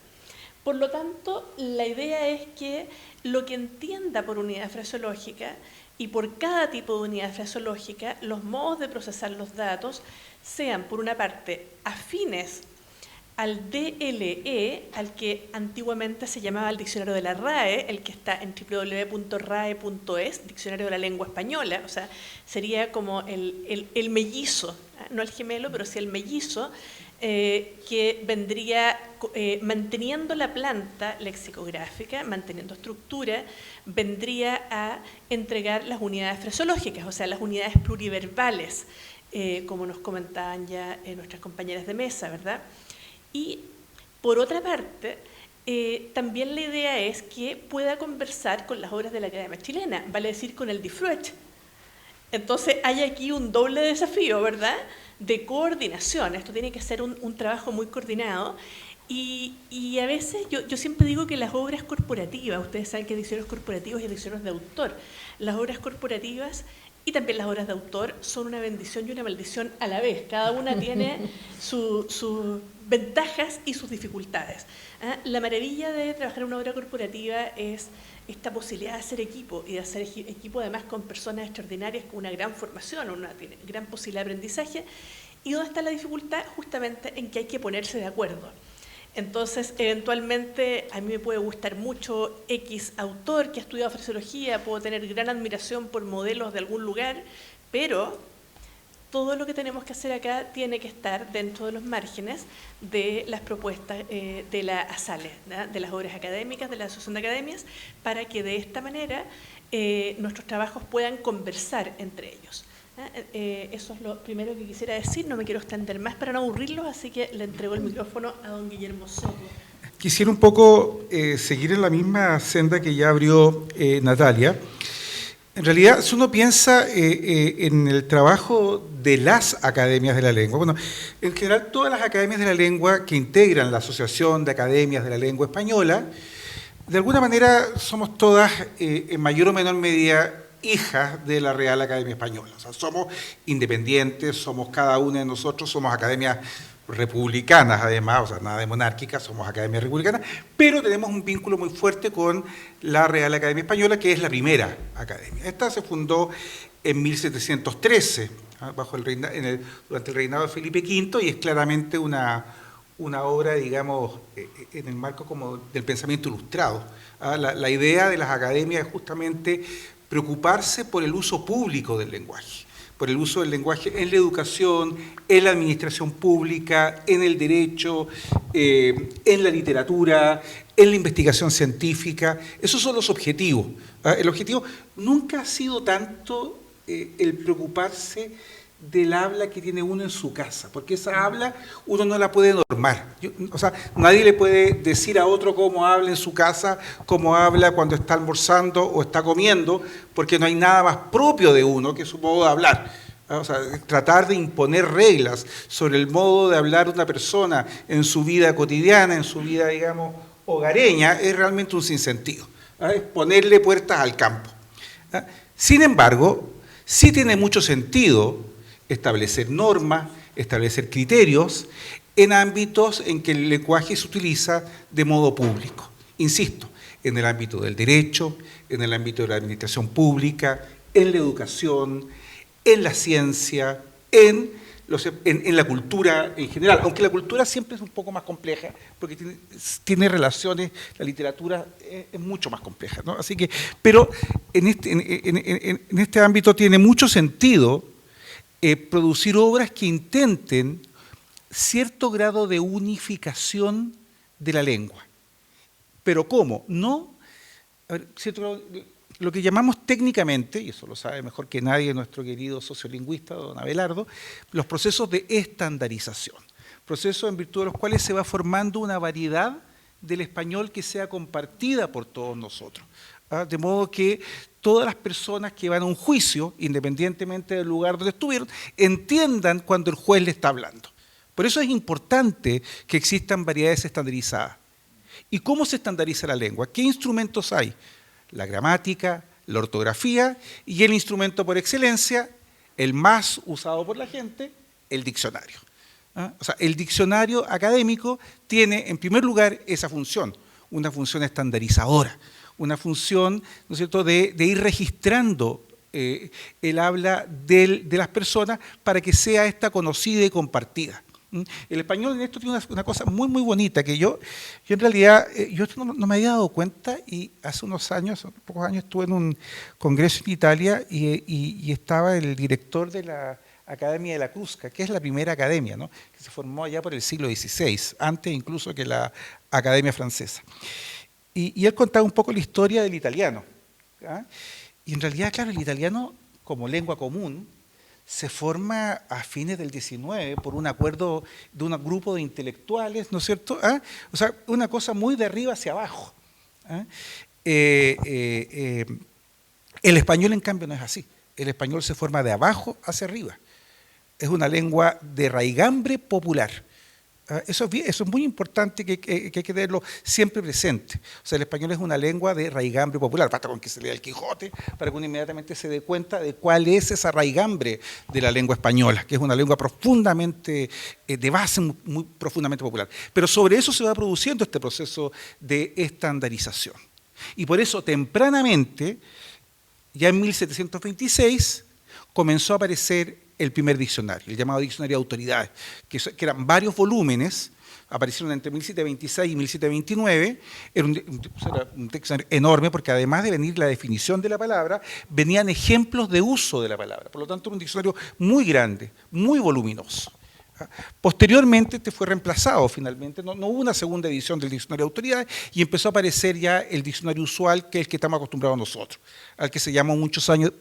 Por lo tanto, la idea es que lo que entienda por unidad fraseológica y por cada tipo de unidad fraseológica, los modos de procesar los datos sean, por una parte, afines al DLE, al que antiguamente se llamaba el diccionario de la RAE, el que está en www.rae.es, diccionario de la lengua española, o sea, sería como el mellizo, no el gemelo, pero sí el mellizo, que vendría manteniendo la planta lexicográfica, manteniendo estructura, vendría a entregar las unidades fraseológicas, o sea, las unidades pluriverbales, como nos comentaban ya nuestras compañeras de mesa, ¿verdad? Y, por otra parte, también la idea es que pueda conversar con las obras de la Academia Chilena, vale decir, con el DIFROECH. Entonces, hay aquí un doble desafío, ¿verdad?, de coordinación. Esto tiene que ser un trabajo muy coordinado. Y a veces, yo siempre digo que las obras corporativas, ustedes saben que hay diccionarios corporativos y hay diccionarios de autor, las obras corporativas y también las obras de autor son una bendición y una maldición a la vez. Cada una tiene sus ventajas y sus dificultades. La maravilla de trabajar en una obra corporativa es esta posibilidad de hacer equipo, y de hacer equipo además con personas extraordinarias, con una gran formación, una gran posibilidad de aprendizaje. ¿Y dónde está la dificultad? Justamente en que hay que ponerse de acuerdo. Entonces, eventualmente, a mí me puede gustar mucho X autor que ha estudiado fraseología, puedo tener gran admiración por modelos de algún lugar, pero todo lo que tenemos que hacer acá tiene que estar dentro de los márgenes de las propuestas de la ASALE, ¿no?, de las obras académicas, de la Asociación de Academias, para que de esta manera nuestros trabajos puedan conversar entre ellos. Eso es lo primero que quisiera decir, no me quiero extender más para no aburrirlos, así que le entrego el micrófono a don Guillermo Soto.
Quisiera un poco seguir en la misma senda que ya abrió Natalia. En realidad, si uno piensa en el trabajo de las academias de la lengua, bueno, en general todas las academias de la lengua que integran la Asociación de Academias de la Lengua Española, de alguna manera somos todas, en mayor o menor medida, hijas de la Real Academia Española. O sea, somos independientes, somos cada una de nosotros, somos academias republicanas además, o sea, nada de monárquicas, somos academias republicanas, pero tenemos un vínculo muy fuerte con la Real Academia Española, que es la primera academia. Esta se fundó en 1713, durante el reinado de Felipe V, y es claramente una obra, digamos, en el marco como del pensamiento ilustrado. La idea de las academias es justamente preocuparse por el uso público del lenguaje, por el uso del lenguaje en la educación, en la administración pública, en el derecho, en la literatura, en la investigación científica. Esos son los objetivos. El objetivo nunca ha sido tanto el preocuparse del habla que tiene uno en su casa, porque esa habla uno no la puede normar. O sea, nadie le puede decir a otro cómo habla en su casa, cómo habla cuando está almorzando o está comiendo, porque no hay nada más propio de uno que su modo de hablar. O sea, tratar de imponer reglas sobre el modo de hablar de una persona en su vida cotidiana, en su vida, digamos, hogareña es realmente un sinsentido, es ponerle puertas al campo. Sin embargo, sí tiene mucho sentido establecer normas, establecer criterios en ámbitos en que el lenguaje se utiliza de modo público. Insisto, en el ámbito del derecho, en el ámbito de la administración pública, en la educación, en la ciencia, en la cultura en general, aunque la cultura siempre es un poco más compleja, porque tiene relaciones, la literatura es mucho más compleja, ¿no? Así que, pero en este ámbito tiene mucho sentido producir obras que intenten cierto grado de unificación de la lengua. ¿Pero cómo? No, lo que llamamos técnicamente, y eso lo sabe mejor que nadie nuestro querido sociolingüista, don Abelardo, los procesos de estandarización, procesos en virtud de los cuales se va formando una variedad del español que sea compartida por todos nosotros. De modo que todas las personas que van a un juicio, independientemente del lugar donde estuvieron, entiendan cuando el juez le está hablando. Por eso es importante que existan variedades estandarizadas. ¿Y cómo se estandariza la lengua? ¿Qué instrumentos hay? La gramática, la ortografía y el instrumento por excelencia, el más usado por la gente, el diccionario. O sea, el diccionario académico tiene, en primer lugar, esa función, una función estandarizadora, una función, ¿no es cierto?, de ir registrando el habla de las personas para que sea esta conocida y compartida. El español en esto tiene una cosa muy, muy bonita, que yo en realidad, yo esto no me había dado cuenta, y hace unos años, pocos años, estuve en un congreso en Italia y estaba el director de la Academia de la Crusca, que es la primera academia, ¿no?, que se formó allá por el siglo XVI, antes incluso que la Academia Francesa. Y él contaba un poco la historia del italiano. Y en realidad, claro, el italiano como lengua común se forma a fines del XIX por un acuerdo de un grupo de intelectuales, ¿no es cierto? O sea, una cosa muy de arriba hacia abajo. El español, en cambio, no es así. El español se forma de abajo hacia arriba. Es una lengua de raigambre popular. Eso es muy importante, que hay que tenerlo siempre presente. O sea, el español es una lengua de raigambre popular. Basta con que se lea el Quijote para que uno inmediatamente se dé cuenta de cuál es esa raigambre de la lengua española, que es una lengua profundamente, de base muy profundamente popular. Pero sobre eso se va produciendo este proceso de estandarización. Y por eso, tempranamente, ya en 1726, comenzó a aparecer el primer diccionario, el llamado Diccionario de Autoridades, que eran varios volúmenes, aparecieron entre 1726 y 1729, era un diccionario enorme, porque además de venir la definición de la palabra, venían ejemplos de uso de la palabra, por lo tanto era un diccionario muy grande, muy voluminoso. Posteriormente este fue reemplazado finalmente, no hubo una segunda edición del Diccionario de Autoridades y empezó a aparecer ya el diccionario usual, que es el que estamos acostumbrados nosotros, al que se llamó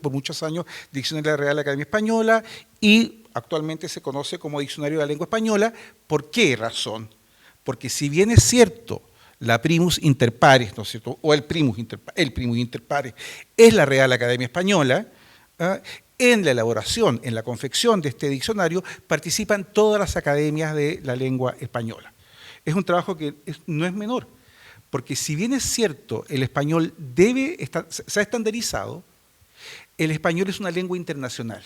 por muchos años Diccionario de la Real Academia Española, y actualmente se conoce como Diccionario de la Lengua Española. ¿Por qué razón? Porque si bien es cierto, la primus inter pares, ¿no es cierto?, o el primus inter pares es la Real Academia Española, en la elaboración, en la confección de este diccionario, participan todas las academias de la lengua española. Es un trabajo que no es menor, porque si bien es cierto, el español se ha estandarizado, el español es una lengua internacional.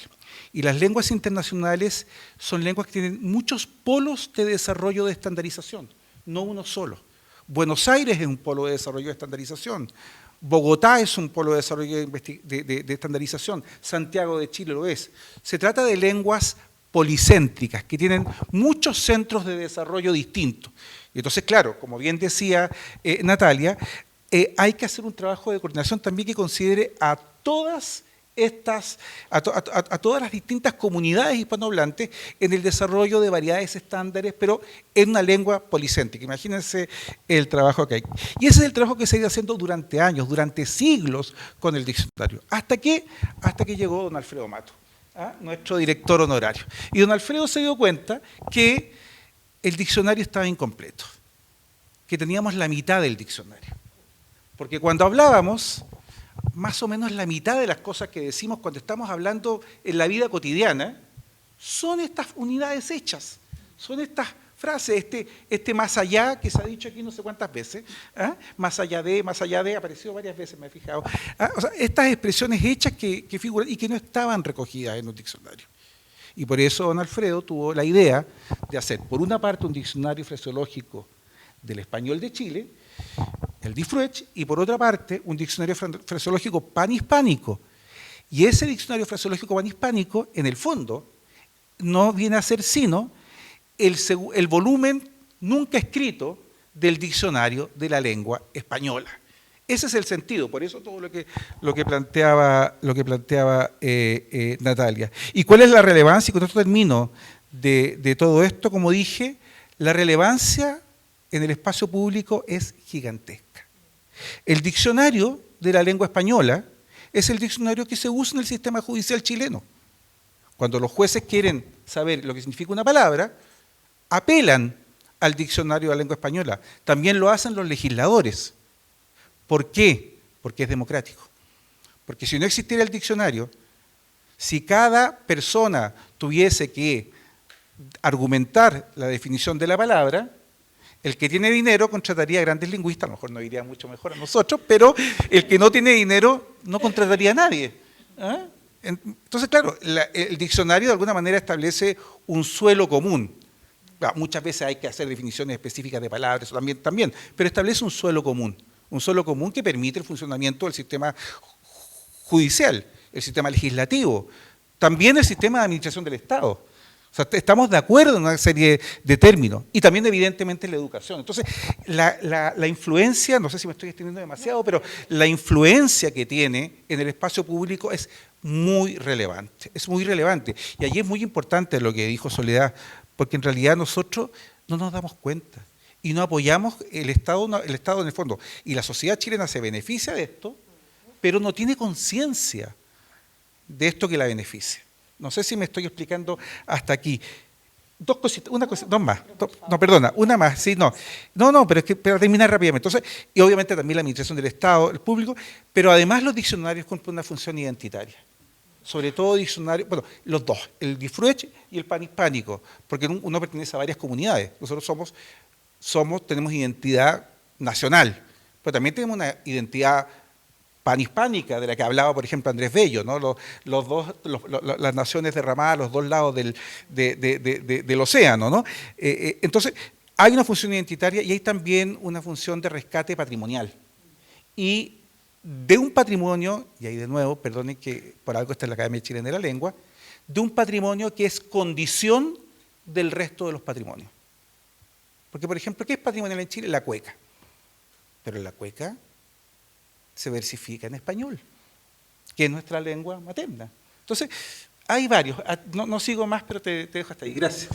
Y las lenguas internacionales son lenguas que tienen muchos polos de desarrollo de estandarización, no uno solo. Buenos Aires es un polo de desarrollo de estandarización. Bogotá es un polo de desarrollo de estandarización, Santiago de Chile lo es. Se trata de lenguas policéntricas que tienen muchos centros de desarrollo distintos. Y entonces, claro, como bien decía Natalia, hay que hacer un trabajo de coordinación también que considere a todas todas las distintas comunidades hispanohablantes en el desarrollo de variedades estándares, pero en una lengua policéntrica. Imagínense el trabajo que hay. Y ese es el trabajo que se ha ido haciendo durante años, durante siglos con el diccionario. ¿Hasta qué? Hasta que llegó don Alfredo Mato, nuestro director honorario. Y don Alfredo se dio cuenta que el diccionario estaba incompleto, que teníamos la mitad del diccionario. Porque cuando hablábamos, más o menos la mitad de las cosas que decimos cuando estamos hablando en la vida cotidiana son estas unidades hechas, son estas frase, este más allá que se ha dicho aquí no sé cuántas veces, más allá de, ha aparecido varias veces, me he fijado. O sea, estas expresiones hechas que figuran y que no estaban recogidas en un diccionario. Y por eso don Alfredo tuvo la idea de hacer, por una parte, un diccionario fraseológico del español de Chile, el Difruech, y por otra parte, un diccionario fraseológico panhispánico. Y ese diccionario fraseológico panhispánico, en el fondo, no viene a ser sino el volumen nunca escrito del diccionario de la lengua española. Ese es el sentido, por eso todo lo que planteaba Natalia. ¿Y cuál es la relevancia? Y con esto termino de todo esto. Como dije, la relevancia en el espacio público es gigantesca. El diccionario de la lengua española es el diccionario que se usa en el sistema judicial chileno. Cuando los jueces quieren saber lo que significa una palabra, apelan al diccionario de la lengua española. También lo hacen los legisladores. ¿Por qué? Porque es democrático. Porque si no existiera el diccionario, si cada persona tuviese que argumentar la definición de la palabra, el que tiene dinero contrataría a grandes lingüistas, a lo mejor nos iría mucho mejor a nosotros, pero el que no tiene dinero no contrataría a nadie. Entonces, claro, el diccionario de alguna manera establece un suelo común. Muchas veces hay que hacer definiciones específicas de palabras, también, pero establece un suelo común que permite el funcionamiento del sistema judicial, el sistema legislativo, también el sistema de administración del Estado. O sea, estamos de acuerdo en una serie de términos y también evidentemente en la educación. Entonces, la influencia, no sé si me estoy extendiendo demasiado, pero la influencia que tiene en el espacio público es muy relevante, Y allí es muy importante lo que dijo Soledad, porque en realidad nosotros no nos damos cuenta y no apoyamos el Estado en el fondo. Y la sociedad chilena se beneficia de esto, pero no tiene conciencia de esto que la beneficia. No sé si me estoy explicando hasta aquí. Dos cositas, dos más. Una más, sí, no, pero es que para terminar rápidamente. Entonces, y obviamente también la administración del Estado, el público, pero además los diccionarios cumplen una función identitaria. Sobre todo diccionarios, bueno, los dos, el Difruech y el panhispánico, porque uno pertenece a varias comunidades. Nosotros tenemos identidad nacional, pero también tenemos una identidad panhispánica, de la que hablaba, por ejemplo, Andrés Bello, ¿no? Las naciones derramadas a los dos lados del océano, ¿no? Entonces, hay una función identitaria y hay también una función de rescate patrimonial. Y de un patrimonio, y ahí de nuevo, perdonen que por algo está en la Academia Chilena de la Lengua, de un patrimonio que es condición del resto de los patrimonios. Porque, por ejemplo, ¿qué es patrimonial en Chile? La cueca. Pero la cueca se versifica en español, que es nuestra lengua materna. Entonces, hay varios. No sigo más, pero te dejo hasta ahí. Gracias.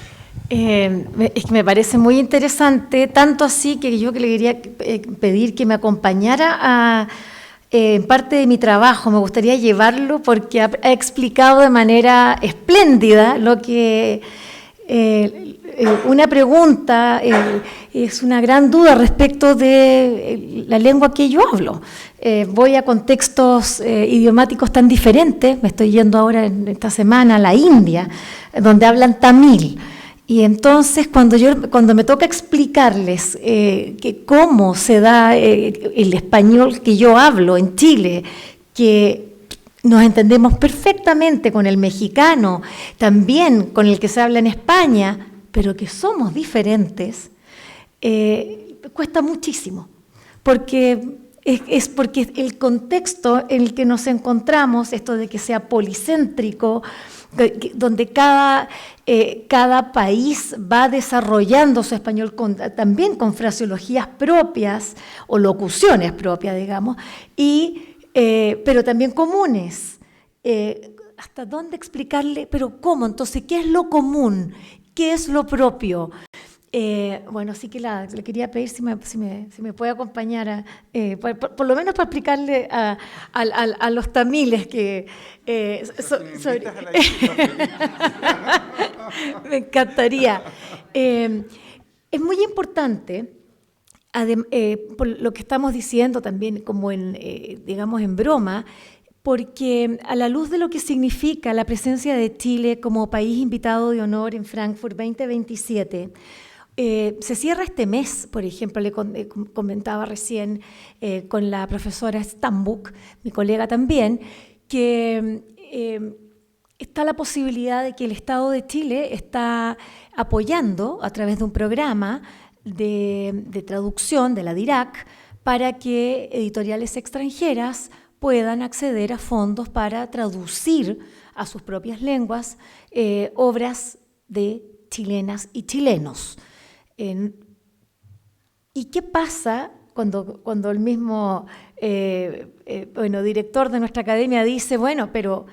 Es que me parece muy interesante, tanto así que yo que le quería pedir que me acompañara en parte de mi trabajo. Me gustaría llevarlo porque ha explicado de manera espléndida lo que una pregunta, es una gran duda respecto de la lengua que yo hablo. Voy a contextos idiomáticos tan diferentes, me estoy yendo ahora en esta semana a la India, donde hablan tamil. Y entonces cuando me toca explicarles que cómo se da el español que yo hablo en Chile, que nos entendemos perfectamente con el mexicano, también con el que se habla en España, pero que somos diferentes, cuesta muchísimo, porque es porque el contexto en el que nos encontramos, esto de que sea policéntrico, donde cada país va desarrollando su español también con fraseologías propias o locuciones propias, digamos, pero también comunes. ¿Hasta dónde explicarle? ¿Pero cómo? Entonces, ¿qué es lo común? ¿Qué es lo propio? Bueno, así que le quería pedir si me puede acompañar, por lo menos para explicarle a los tamiles que... Me encantaría. Es muy importante, por lo que estamos diciendo también, como digamos en broma, porque a la luz de lo que significa la presencia de Chile como país invitado de honor en Frankfurt 2027, Se cierra este mes, por ejemplo, le comentaba recién con la profesora Stambuk, mi colega también, que está la posibilidad de que el Estado de Chile está apoyando a través de un programa de traducción de la DIRAC para que editoriales extranjeras puedan acceder a fondos para traducir a sus propias lenguas obras de chilenas y chilenos. ¿Y qué pasa cuando el mismo director de nuestra academia dice, bueno, pero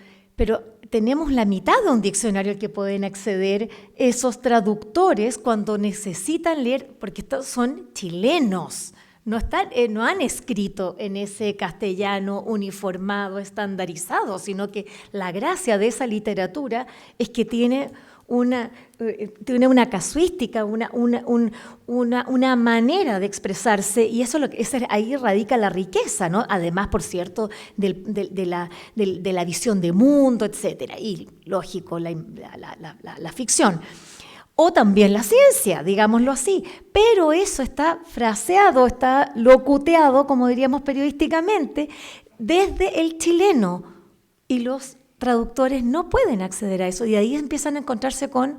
tenemos la mitad de un diccionario al que pueden acceder esos traductores cuando necesitan leer, porque estos son chilenos, no han escrito en ese castellano uniformado, estandarizado, sino que la gracia de esa literatura es que tiene una casuística, una manera de expresarse, y ahí radica la riqueza, ¿no? Además, por cierto, de la visión de mundo, etcétera, y lógico, la ficción. O también la ciencia, digámoslo así, pero eso está fraseado, está locuteado, como diríamos periodísticamente, desde el chileno, y los traductores no pueden acceder a eso, y ahí empiezan a encontrarse con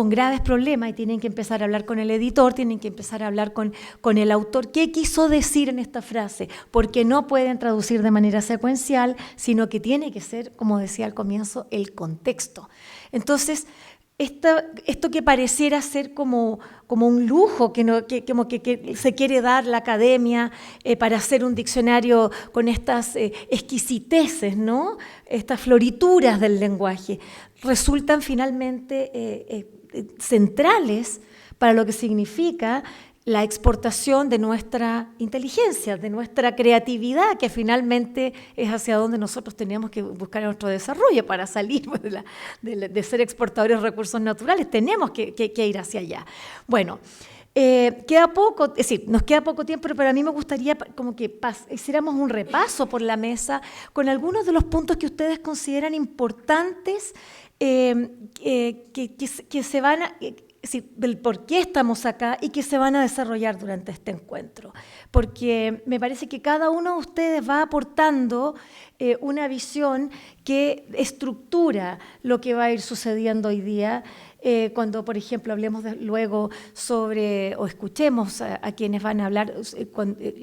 graves problemas y tienen que empezar a hablar con el editor, tienen que empezar a hablar con el autor. ¿Qué quiso decir en esta frase? Porque no pueden traducir de manera secuencial, sino que tiene que ser, como decía al comienzo, el contexto. Entonces, esto que pareciera ser como un lujo que se quiere dar la academia para hacer un diccionario con estas exquisiteces, ¿no? Estas florituras del lenguaje, resultan finalmente centrales para lo que significa la exportación de nuestra inteligencia, de nuestra creatividad, que finalmente es hacia donde nosotros tenemos que buscar nuestro desarrollo para salir de ser exportadores de recursos naturales. Tenemos que ir hacia allá. Bueno, queda poco, es decir, nos queda poco tiempo, pero a mí me gustaría como que hiciéramos un repaso por la mesa con algunos de los puntos que ustedes consideran importantes, que se van a... Es decir, del por qué estamos acá y que se van a desarrollar durante este encuentro. Porque me parece que cada uno de ustedes va aportando una visión que estructura lo que va a ir sucediendo hoy día, cuando, por ejemplo, hablemos luego sobre, o escuchemos a quienes van a hablar,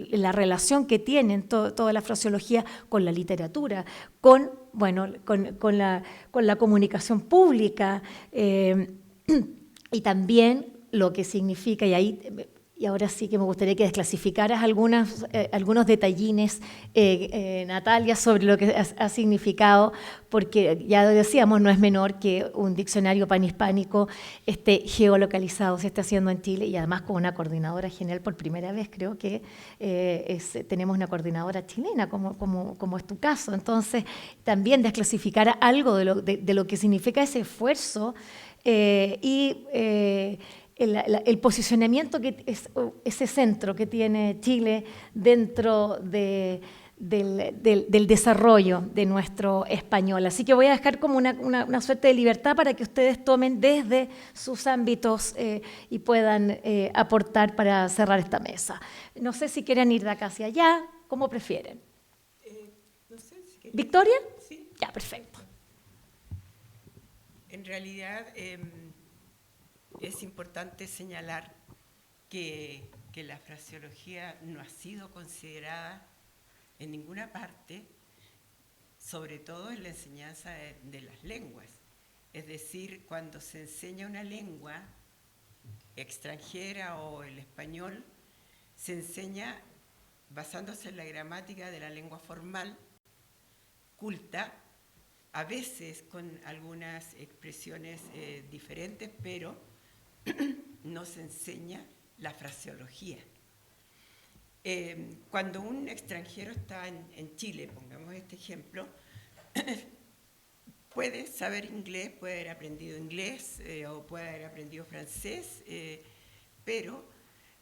la relación que tienen toda la fraseología con la literatura, con la comunicación pública, y también lo que significa, y ahora sí que me gustaría que desclasificaras algunos detallines, Natalia, sobre lo que ha significado, porque ya decíamos, no es menor que un diccionario panhispánico esté geolocalizado, se esté haciendo en Chile, y además con una coordinadora general por primera vez. Creo que tenemos una coordinadora chilena, como es tu caso. Entonces, también desclasificar algo de lo que significa ese esfuerzo, y el posicionamiento, que es ese centro que tiene Chile dentro del desarrollo de nuestro español. Así que voy a dejar como una suerte de libertad para que ustedes tomen desde sus ámbitos y puedan aportar para cerrar esta mesa. No sé si quieren ir de acá hacia allá, como prefieren.
No sé si quieren.
¿Victoria?
Sí.
Ya, perfecto.
En realidad es importante señalar que la fraseología no ha sido considerada en ninguna parte, sobre todo en la enseñanza de las lenguas. Es decir, cuando se enseña una lengua extranjera o el español, se enseña basándose en la gramática de la lengua formal, culta, a veces con algunas expresiones diferentes, pero no se enseña la fraseología. Cuando un extranjero está en Chile, pongamos este ejemplo, puede saber inglés, puede haber aprendido inglés o puede haber aprendido francés, pero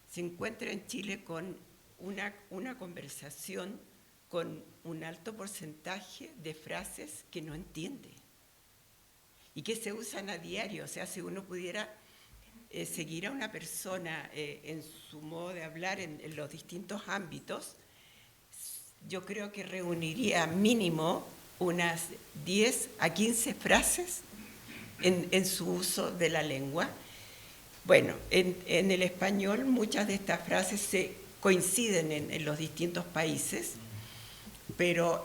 se encuentra en Chile con una conversación con un alto porcentaje de frases que no entiende y que se usan a diario. O sea, si uno pudiera seguir a una persona en su modo de hablar en los distintos ámbitos, yo creo que reuniría mínimo unas 10 a 15 frases en su uso de la lengua. Bueno, en el español muchas de estas frases se coinciden en los distintos países, pero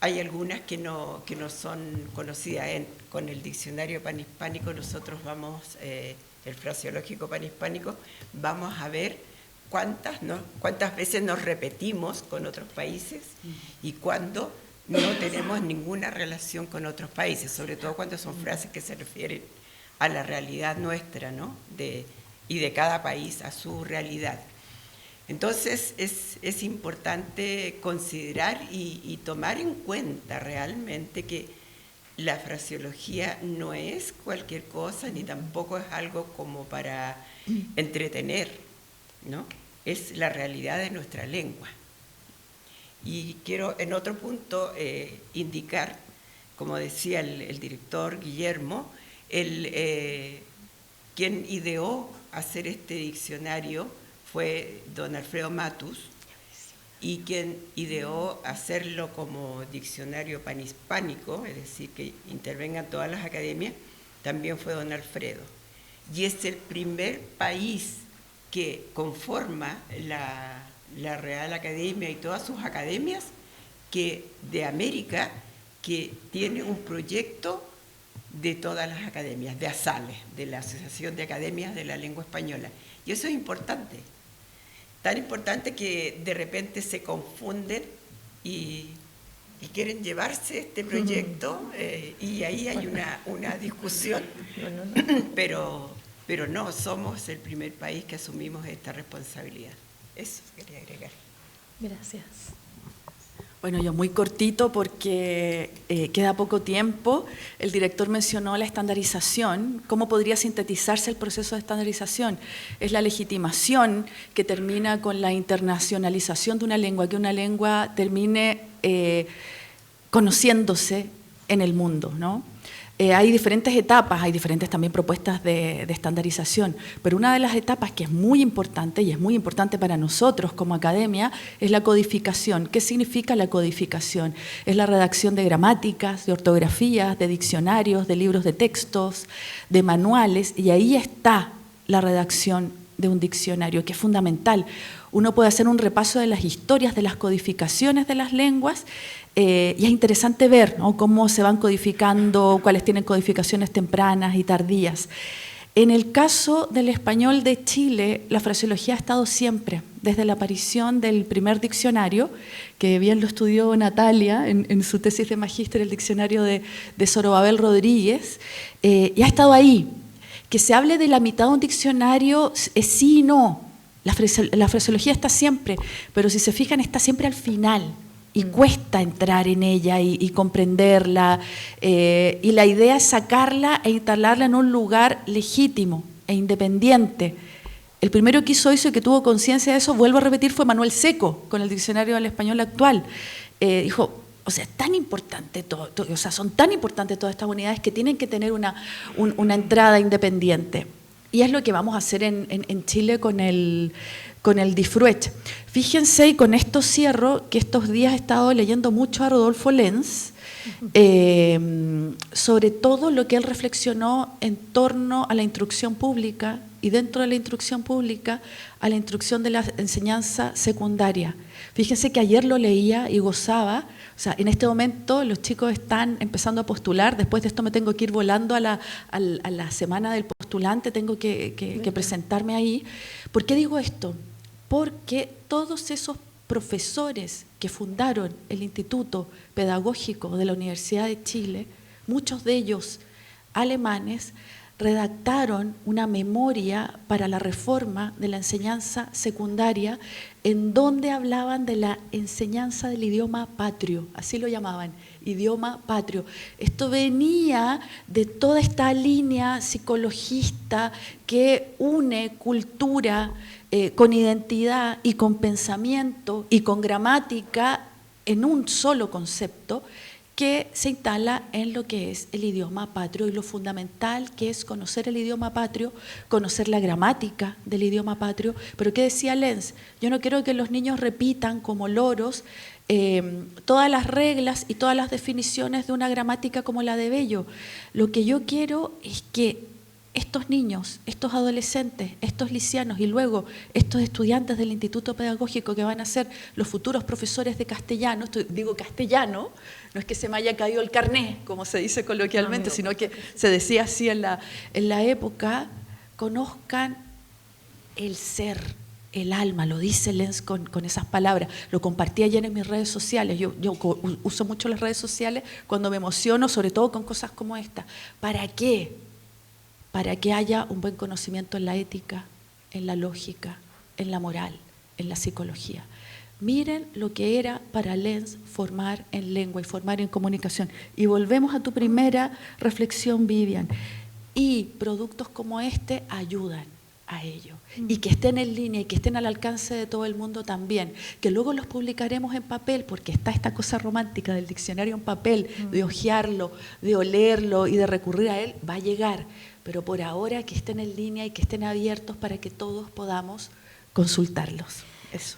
hay algunas que no son conocidas. Con el diccionario panhispánico nosotros vamos, el fraseológico panhispánico, vamos a ver cuántas veces nos repetimos con otros países y cuándo no tenemos ninguna relación con otros países, sobre todo cuando son frases que se refieren a la realidad nuestra, ¿no? Y de cada país a su realidad. Entonces es importante considerar y tomar en cuenta realmente que la fraseología no es cualquier cosa, ni tampoco es algo como para entretener, ¿no? Es la realidad de nuestra lengua. Y quiero en otro punto indicar, como decía el director Guillermo, quien ideó hacer este diccionario fue don Alfredo Matus, y quien ideó hacerlo como diccionario panhispánico, es decir, que intervengan todas las academias, también fue don Alfredo. Y es el primer país que conforma la Real Academia y todas sus academias de América, que tiene un proyecto de todas las academias, de ASALE, de la Asociación de Academias de la Lengua Española. Y eso es importante, tan importante que de repente se confunden y quieren llevarse este proyecto, y ahí hay una discusión, pero no, somos el primer país que asumimos esta responsabilidad. Eso quería agregar.
Gracias.
Bueno, yo muy cortito porque queda poco tiempo. El director mencionó la estandarización. ¿Cómo podría sintetizarse el proceso de estandarización? Es la legitimación que termina con la internacionalización de una lengua, que una lengua termine conociéndose en el mundo, ¿no? Hay diferentes etapas, hay diferentes también propuestas de estandarización, pero una de las etapas que es muy importante, y es muy importante para nosotros como academia, es la codificación. ¿Qué significa la codificación? Es la redacción de gramáticas, de ortografías, de diccionarios, de libros de textos, de manuales, y ahí está la redacción de un diccionario, que es fundamental. Uno puede hacer un repaso de las historias, de las codificaciones de las lenguas, y es interesante ver, ¿no?, cómo se van codificando, cuáles tienen codificaciones tempranas y tardías. En el caso del español de Chile, la fraseología ha estado siempre, desde la aparición del primer diccionario, que bien lo estudió Natalia en su tesis de magíster, el diccionario de Zorobabel Rodríguez, y ha estado ahí. Que se hable de la mitad de un diccionario es sí y no. La fraseología está siempre, pero si se fijan está siempre al final y cuesta entrar en ella y comprenderla, y la idea es sacarla e instalarla en un lugar legítimo e independiente. El primero que hizo eso y que tuvo conciencia de eso, vuelvo a repetir, fue Manuel Seco con el diccionario del español actual. Dijo, o sea, es tan importante o sea, son tan importantes todas estas unidades que tienen que tener una entrada independiente. Y es lo que vamos a hacer en Chile con el Difruech. Fíjense, y con esto cierro, que estos días he estado leyendo mucho a Rodolfo Lenz, sobre todo lo que él reflexionó en torno a la instrucción pública y dentro de la instrucción pública a la instrucción de la enseñanza secundaria. Fíjense que ayer lo leía y gozaba. O sea, en este momento los chicos están empezando a postular. Después de esto me tengo que ir volando a la semana del postulante, tengo que presentarme ahí. ¿Por qué digo esto? Porque todos esos profesores que fundaron el Instituto Pedagógico de la Universidad de Chile, muchos de ellos alemanes, redactaron una memoria para la reforma de la enseñanza secundaria en donde hablaban de la enseñanza del idioma patrio, así lo llamaban, idioma patrio. Esto venía de toda esta línea psicologista que une cultura con identidad y con pensamiento y con gramática en un solo concepto, que se instala en lo que es el idioma patrio y lo fundamental que es conocer el idioma patrio, conocer la gramática del idioma patrio. Pero ¿qué decía Lenz? Yo no quiero que los niños repitan como loros todas las reglas y todas las definiciones de una gramática como la de Bello. Lo que yo quiero es que estos niños, estos adolescentes, estos licianos y luego estos estudiantes del Instituto Pedagógico que van a ser los futuros profesores de castellano, digo castellano, no es que se me haya caído el carné, como se dice coloquialmente, sino que se decía así en la época, conozcan el ser, el alma, lo dice Lenz con esas palabras. Lo compartí ayer en mis redes sociales. Yo uso mucho las redes sociales cuando me emociono, sobre todo con cosas como esta. ¿Para qué? Para que haya un buen conocimiento en la ética, en la lógica, en la moral, en la psicología. Miren lo que era para Lenz formar en lengua y formar en comunicación. Y volvemos a tu primera reflexión, Vivian. Y productos como este ayudan a ello. Y que estén en línea y que estén al alcance de todo el mundo también. Que luego los publicaremos en papel, porque está esta cosa romántica del diccionario en papel, de hojearlo, de olerlo y de recurrir a él, va a llegar. Pero por ahora que estén en línea y que estén abiertos para que todos podamos consultarlos. Eso.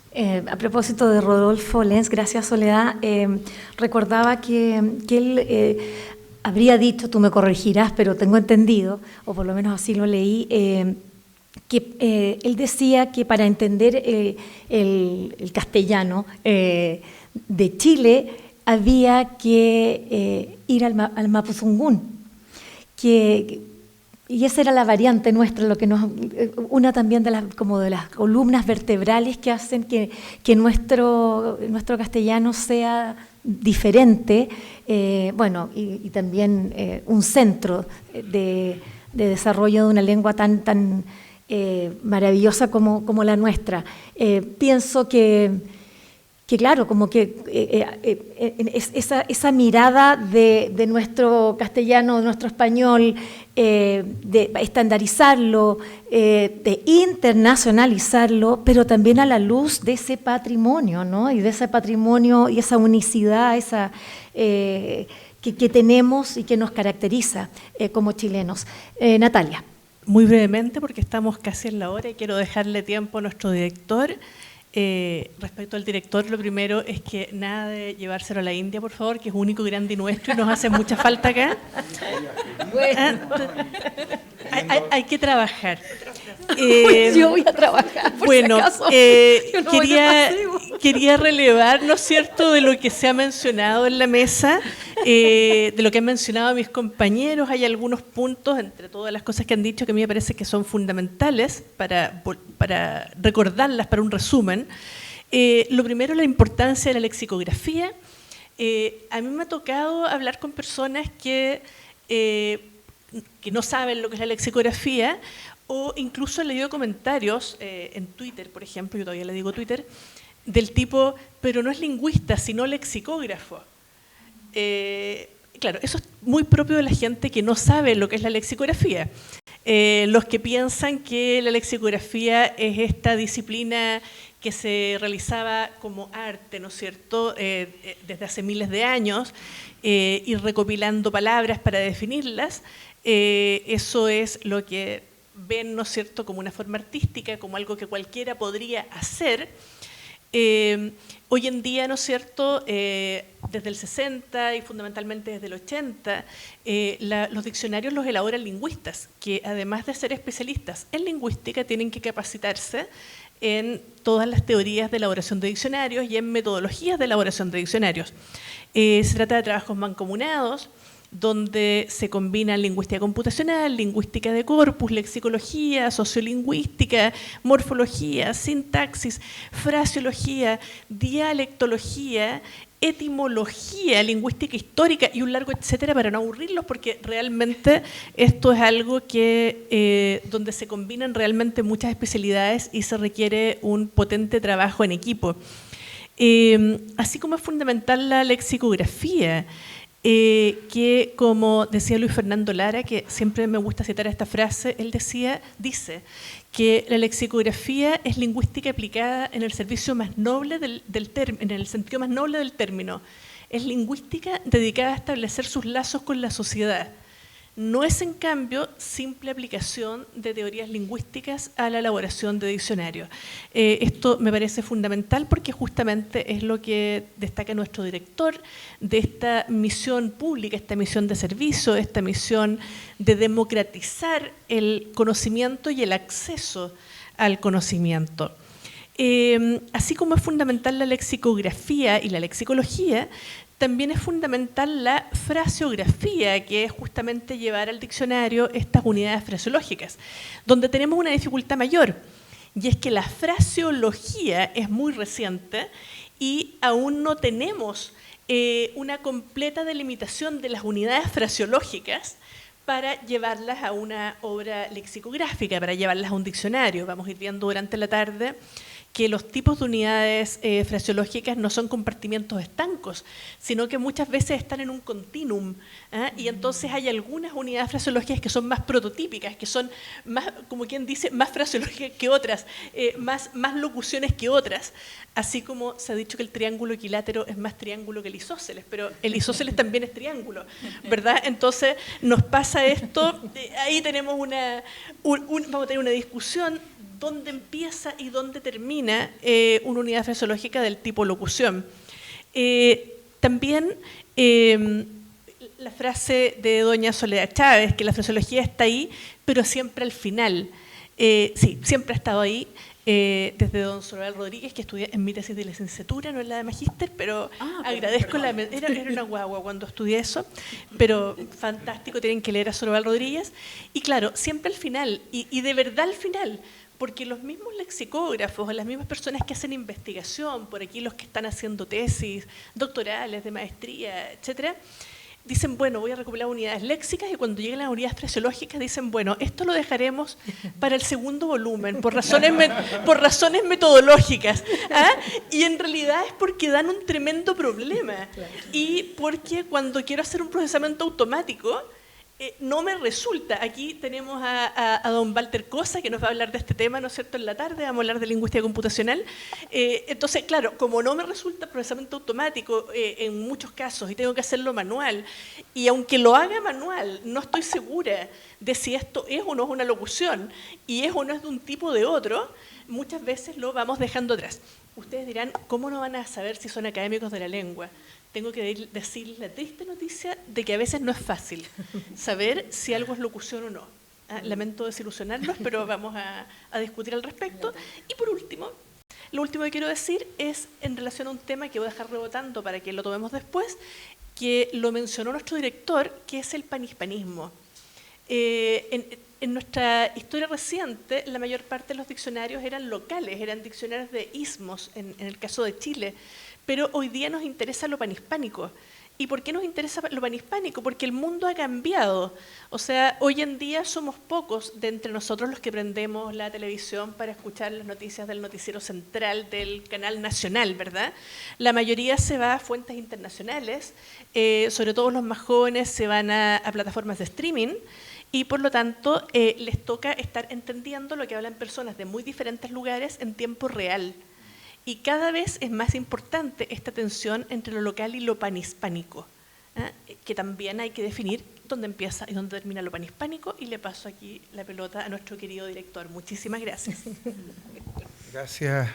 A propósito de Rodolfo Lenz, gracias Soledad, recordaba que él habría dicho, tú me corregirás, pero tengo entendido, o por lo menos así lo leí, que él decía que para entender el castellano de Chile había que ir al Mapuzungún, y esa era la variante nuestra, lo que una también de las columnas vertebrales que hacen que nuestro castellano sea diferente, y también un centro de desarrollo de una lengua tan maravillosa como la nuestra. Pienso que claro, como que esa mirada de nuestro castellano, de nuestro español, de estandarizarlo, de internacionalizarlo, pero también a la luz de ese patrimonio, ¿no? Y de ese patrimonio y esa unicidad, que tenemos y que nos caracteriza como chilenos. Natalia.
Muy brevemente, porque estamos casi en la hora y quiero dejarle tiempo a nuestro director. Respecto al director, lo primero es que nada de llevárselo a la India, por favor, que es único, grande y nuestro y nos hace mucha falta acá. Bueno. Hay que trabajar.
Yo voy a trabajar, por
bueno,
si acaso.
quería relevar, ¿no es cierto?, de lo que se ha mencionado en la mesa, de lo que han mencionado mis compañeros. Hay algunos puntos, entre todas las cosas que han dicho, que a mí me parece que son fundamentales para recordarlas, para un resumen. Lo primero, la importancia de la lexicografía. A mí me ha tocado hablar con personas que no saben lo que es la lexicografía, o incluso he leído comentarios en Twitter, por ejemplo, yo todavía le digo Twitter, del tipo, pero no es lingüista, sino lexicógrafo. Claro, eso es muy propio de la gente que no sabe lo que es la lexicografía. Los que piensan que la lexicografía es esta disciplina que se realizaba como arte, ¿no es cierto?, desde hace miles de años, ir recopilando palabras para definirlas. Eso es lo que ven, ¿no es cierto?, como una forma artística, como algo que cualquiera podría hacer. Hoy en día, ¿no es cierto?, desde el 60 y fundamentalmente desde el 80, los diccionarios los elaboran lingüistas, que además de ser especialistas en lingüística, tienen que capacitarse en todas las teorías de elaboración de diccionarios y en metodologías de elaboración de diccionarios. Se trata de trabajos mancomunados, donde se combinan lingüística computacional, lingüística de corpus, lexicología, sociolingüística, morfología, sintaxis, fraseología, dialectología, etimología, lingüística histórica y un largo etcétera, para no aburrirlos, porque realmente esto es algo que donde se combinan realmente muchas especialidades y se requiere un potente trabajo en equipo. Así como es fundamental la lexicografía, que, como decía Luis Fernando Lara, que siempre me gusta citar esta frase, él dice que la lexicografía es lingüística aplicada en el servicio más noble en el sentido más noble del término, es lingüística dedicada a establecer sus lazos con la sociedad. No es, en cambio, simple aplicación de teorías lingüísticas a la elaboración de diccionarios. Esto me parece fundamental porque justamente es lo que destaca nuestro director de esta misión pública, esta misión de servicio, esta misión de democratizar el conocimiento y el acceso al conocimiento. Así como es fundamental la lexicografía y la lexicología, también es fundamental la fraseografía, que es justamente llevar al diccionario estas unidades fraseológicas, donde tenemos una dificultad mayor, y es que la fraseología es muy reciente y aún no tenemos una completa delimitación de las unidades fraseológicas para llevarlas a una obra lexicográfica, para llevarlas a un diccionario. Vamos a ir viendo durante la tarde que los tipos de unidades fraseológicas no son compartimientos estancos, sino que muchas veces están en un continuum, y entonces hay algunas unidades fraseológicas que son más prototípicas, que son más, como quien dice, más fraseológicas que otras, más locuciones que otras, así como se ha dicho que el triángulo equilátero es más triángulo que el isósceles, pero el isósceles también es triángulo, ¿verdad? Entonces nos pasa esto, ahí tenemos vamos a tener una discusión dónde empieza y dónde termina una unidad fraseológica del tipo locución. También la frase de doña Soledad Chávez, que la fraseología está ahí, pero siempre al final. Sí, siempre ha estado ahí, desde don Sorobal Rodríguez, que estudié en mi tesis de licenciatura, no en la de magíster, pero agradezco era una guagua cuando estudié eso, pero fantástico, tienen que leer a Sorobal Rodríguez. Y claro, siempre al final, y de verdad al final, porque los mismos lexicógrafos, las mismas personas que hacen investigación, por aquí los que están haciendo tesis doctorales, de maestría, etcétera, dicen, bueno, voy a recopilar unidades léxicas, y cuando lleguen las unidades fraseológicas dicen, bueno, esto lo dejaremos para el segundo volumen, por razones metodológicas. Y en realidad es porque dan un tremendo problema. Y porque cuando quiero hacer un procesamiento automático, no me resulta. Aquí tenemos a don Walter Cosa, que nos va a hablar de este tema, ¿no es cierto?, en la tarde, vamos a hablar de lingüística computacional. Entonces, claro, como no me resulta procesamiento automático en muchos casos y tengo que hacerlo manual, y aunque lo haga manual, no estoy segura de si esto es o no es una locución, y es o no es de un tipo o de otro, muchas veces lo vamos dejando atrás. Ustedes dirán, ¿cómo no van a saber si son académicos de la lengua? Tengo que decirles la triste noticia de que a veces no es fácil saber si algo es locución o no. Lamento desilusionarlos, pero vamos a discutir al respecto. Y por último, lo último que quiero decir es en relación a un tema que voy a dejar rebotando para que lo tomemos después, que lo mencionó nuestro director, que es el panhispanismo. En nuestra historia reciente, la mayor parte de los diccionarios eran locales, eran diccionarios de ismos, en el caso de Chile, pero hoy día nos interesa lo panhispánico. ¿Y por qué nos interesa lo panhispánico? Porque el mundo ha cambiado. O sea, hoy en día somos pocos de entre nosotros los que prendemos la televisión para escuchar las noticias del noticiero central del canal nacional, ¿verdad? La mayoría se va a fuentes internacionales, sobre todo los más jóvenes se van a plataformas de streaming, y por lo tanto les toca estar entendiendo lo que hablan personas de muy diferentes lugares en tiempo real. Y cada vez es más importante esta tensión entre lo local y lo panhispánico, que también hay que definir dónde empieza y dónde termina lo panhispánico, y le paso aquí la pelota a nuestro querido director. Muchísimas gracias.
Gracias,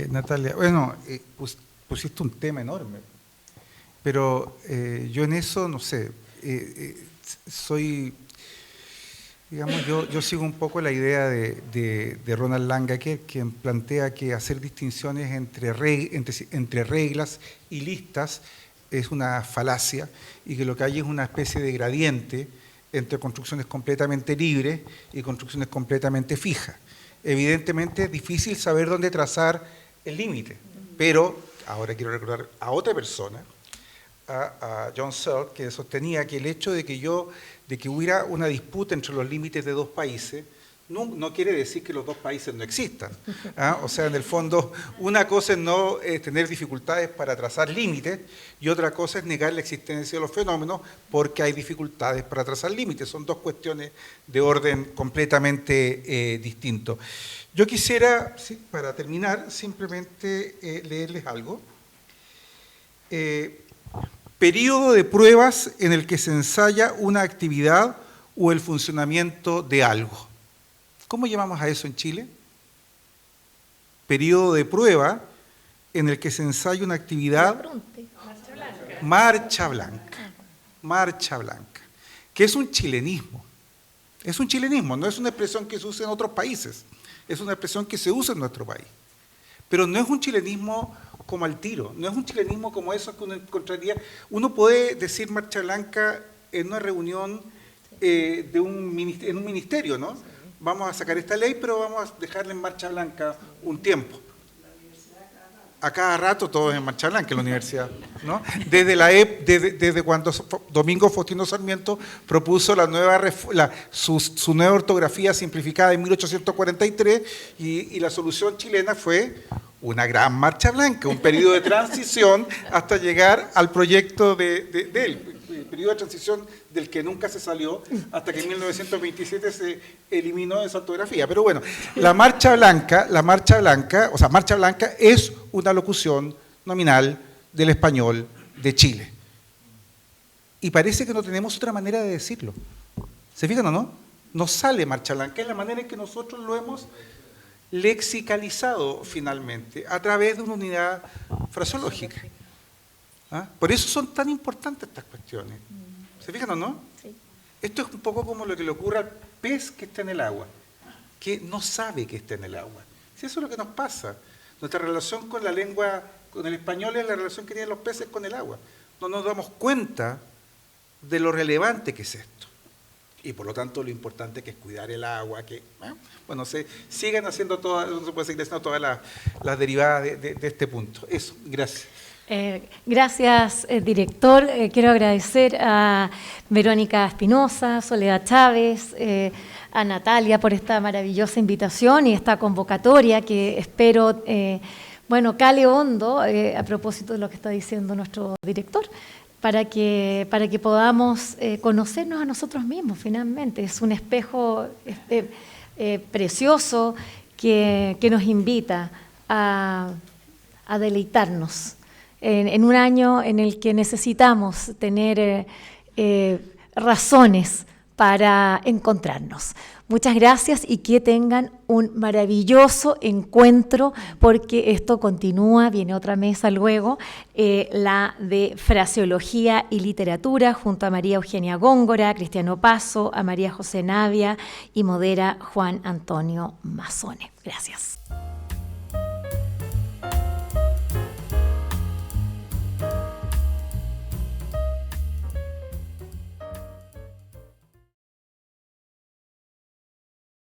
Natalia. Bueno, pusiste un tema enorme, pero yo en eso, no sé, soy... Digamos, yo sigo un poco la idea de Ronald Langacker, quien plantea que hacer distinciones entre reglas y listas es una falacia, y que lo que hay es una especie de gradiente entre construcciones completamente libres y construcciones completamente fijas. Evidentemente es difícil saber dónde trazar el límite, pero ahora quiero recordar a otra persona, a John Searle, que sostenía que el hecho de que hubiera una disputa entre los límites de dos países no quiere decir que los dos países no existan. O sea, en el fondo, una cosa es no tener dificultades para trazar límites, y otra cosa es negar la existencia de los fenómenos porque hay dificultades para trazar límites. Son dos cuestiones de orden completamente distinto. Yo quisiera, para terminar, simplemente leerles algo. Periodo de pruebas en el que se ensaya una actividad o el funcionamiento de algo. ¿Cómo llamamos a eso en Chile? Periodo de prueba en el que se ensaya una actividad. Marcha blanca. Marcha blanca. Que es un chilenismo. Es un chilenismo, no es una expresión que se usa en otros países. Es una expresión que se usa en nuestro país. Pero no es un chilenismo como al tiro, no es un chilenismo como eso que uno encontraría. Uno puede decir marcha blanca en una reunión en un ministerio, ¿no? Vamos a sacar esta ley, pero vamos a dejarla en marcha blanca un tiempo. A cada rato todo es en marcha blanca en la universidad, ¿no? Desde cuando Domingo Faustino Sarmiento propuso su nueva ortografía simplificada en 1843 y la solución chilena fue una gran marcha blanca, un periodo de transición hasta llegar al proyecto de él. El periodo de transición del que nunca se salió hasta que en 1927 se eliminó esa ortografía. Pero bueno, la marcha blanca es una locución nominal del español de Chile. Y parece que no tenemos otra manera de decirlo. ¿Se fijan o no? Nos sale marcha blanca, es la manera en que nosotros lo hemos lexicalizado finalmente, a través de una unidad fraseológica. ¿Ah? Por eso son tan importantes estas cuestiones. ¿Se fijan o no?
Sí.
Esto es un poco como lo que le ocurre al pez que está en el agua, que no sabe que está en el agua. Si eso es lo que nos pasa. Nuestra relación con la lengua, con el español, es la relación que tienen los peces con el agua. No nos damos cuenta de lo relevante que es esto. Y por lo tanto lo importante que es cuidar el agua, que bueno, se sigan haciendo todas, no se puede seguir haciendo todas las derivadas de este punto. Eso, gracias.
Gracias, director. Quiero agradecer a Verónica Espinosa, Soledad Chávez, a Natalia por esta maravillosa invitación y esta convocatoria que espero, cale hondo a propósito de lo que está diciendo nuestro director, para que podamos conocernos a nosotros mismos finalmente. Es un espejo precioso que nos invita a deleitarnos en un año en el que necesitamos tener razones para encontrarnos. Muchas gracias y que tengan un maravilloso encuentro, porque esto continúa, viene otra mesa luego, la de Fraseología y Literatura, junto a María Eugenia Góngora, Cristiano Paso, a María José Navia y modera Juan Antonio Mazzone. Gracias.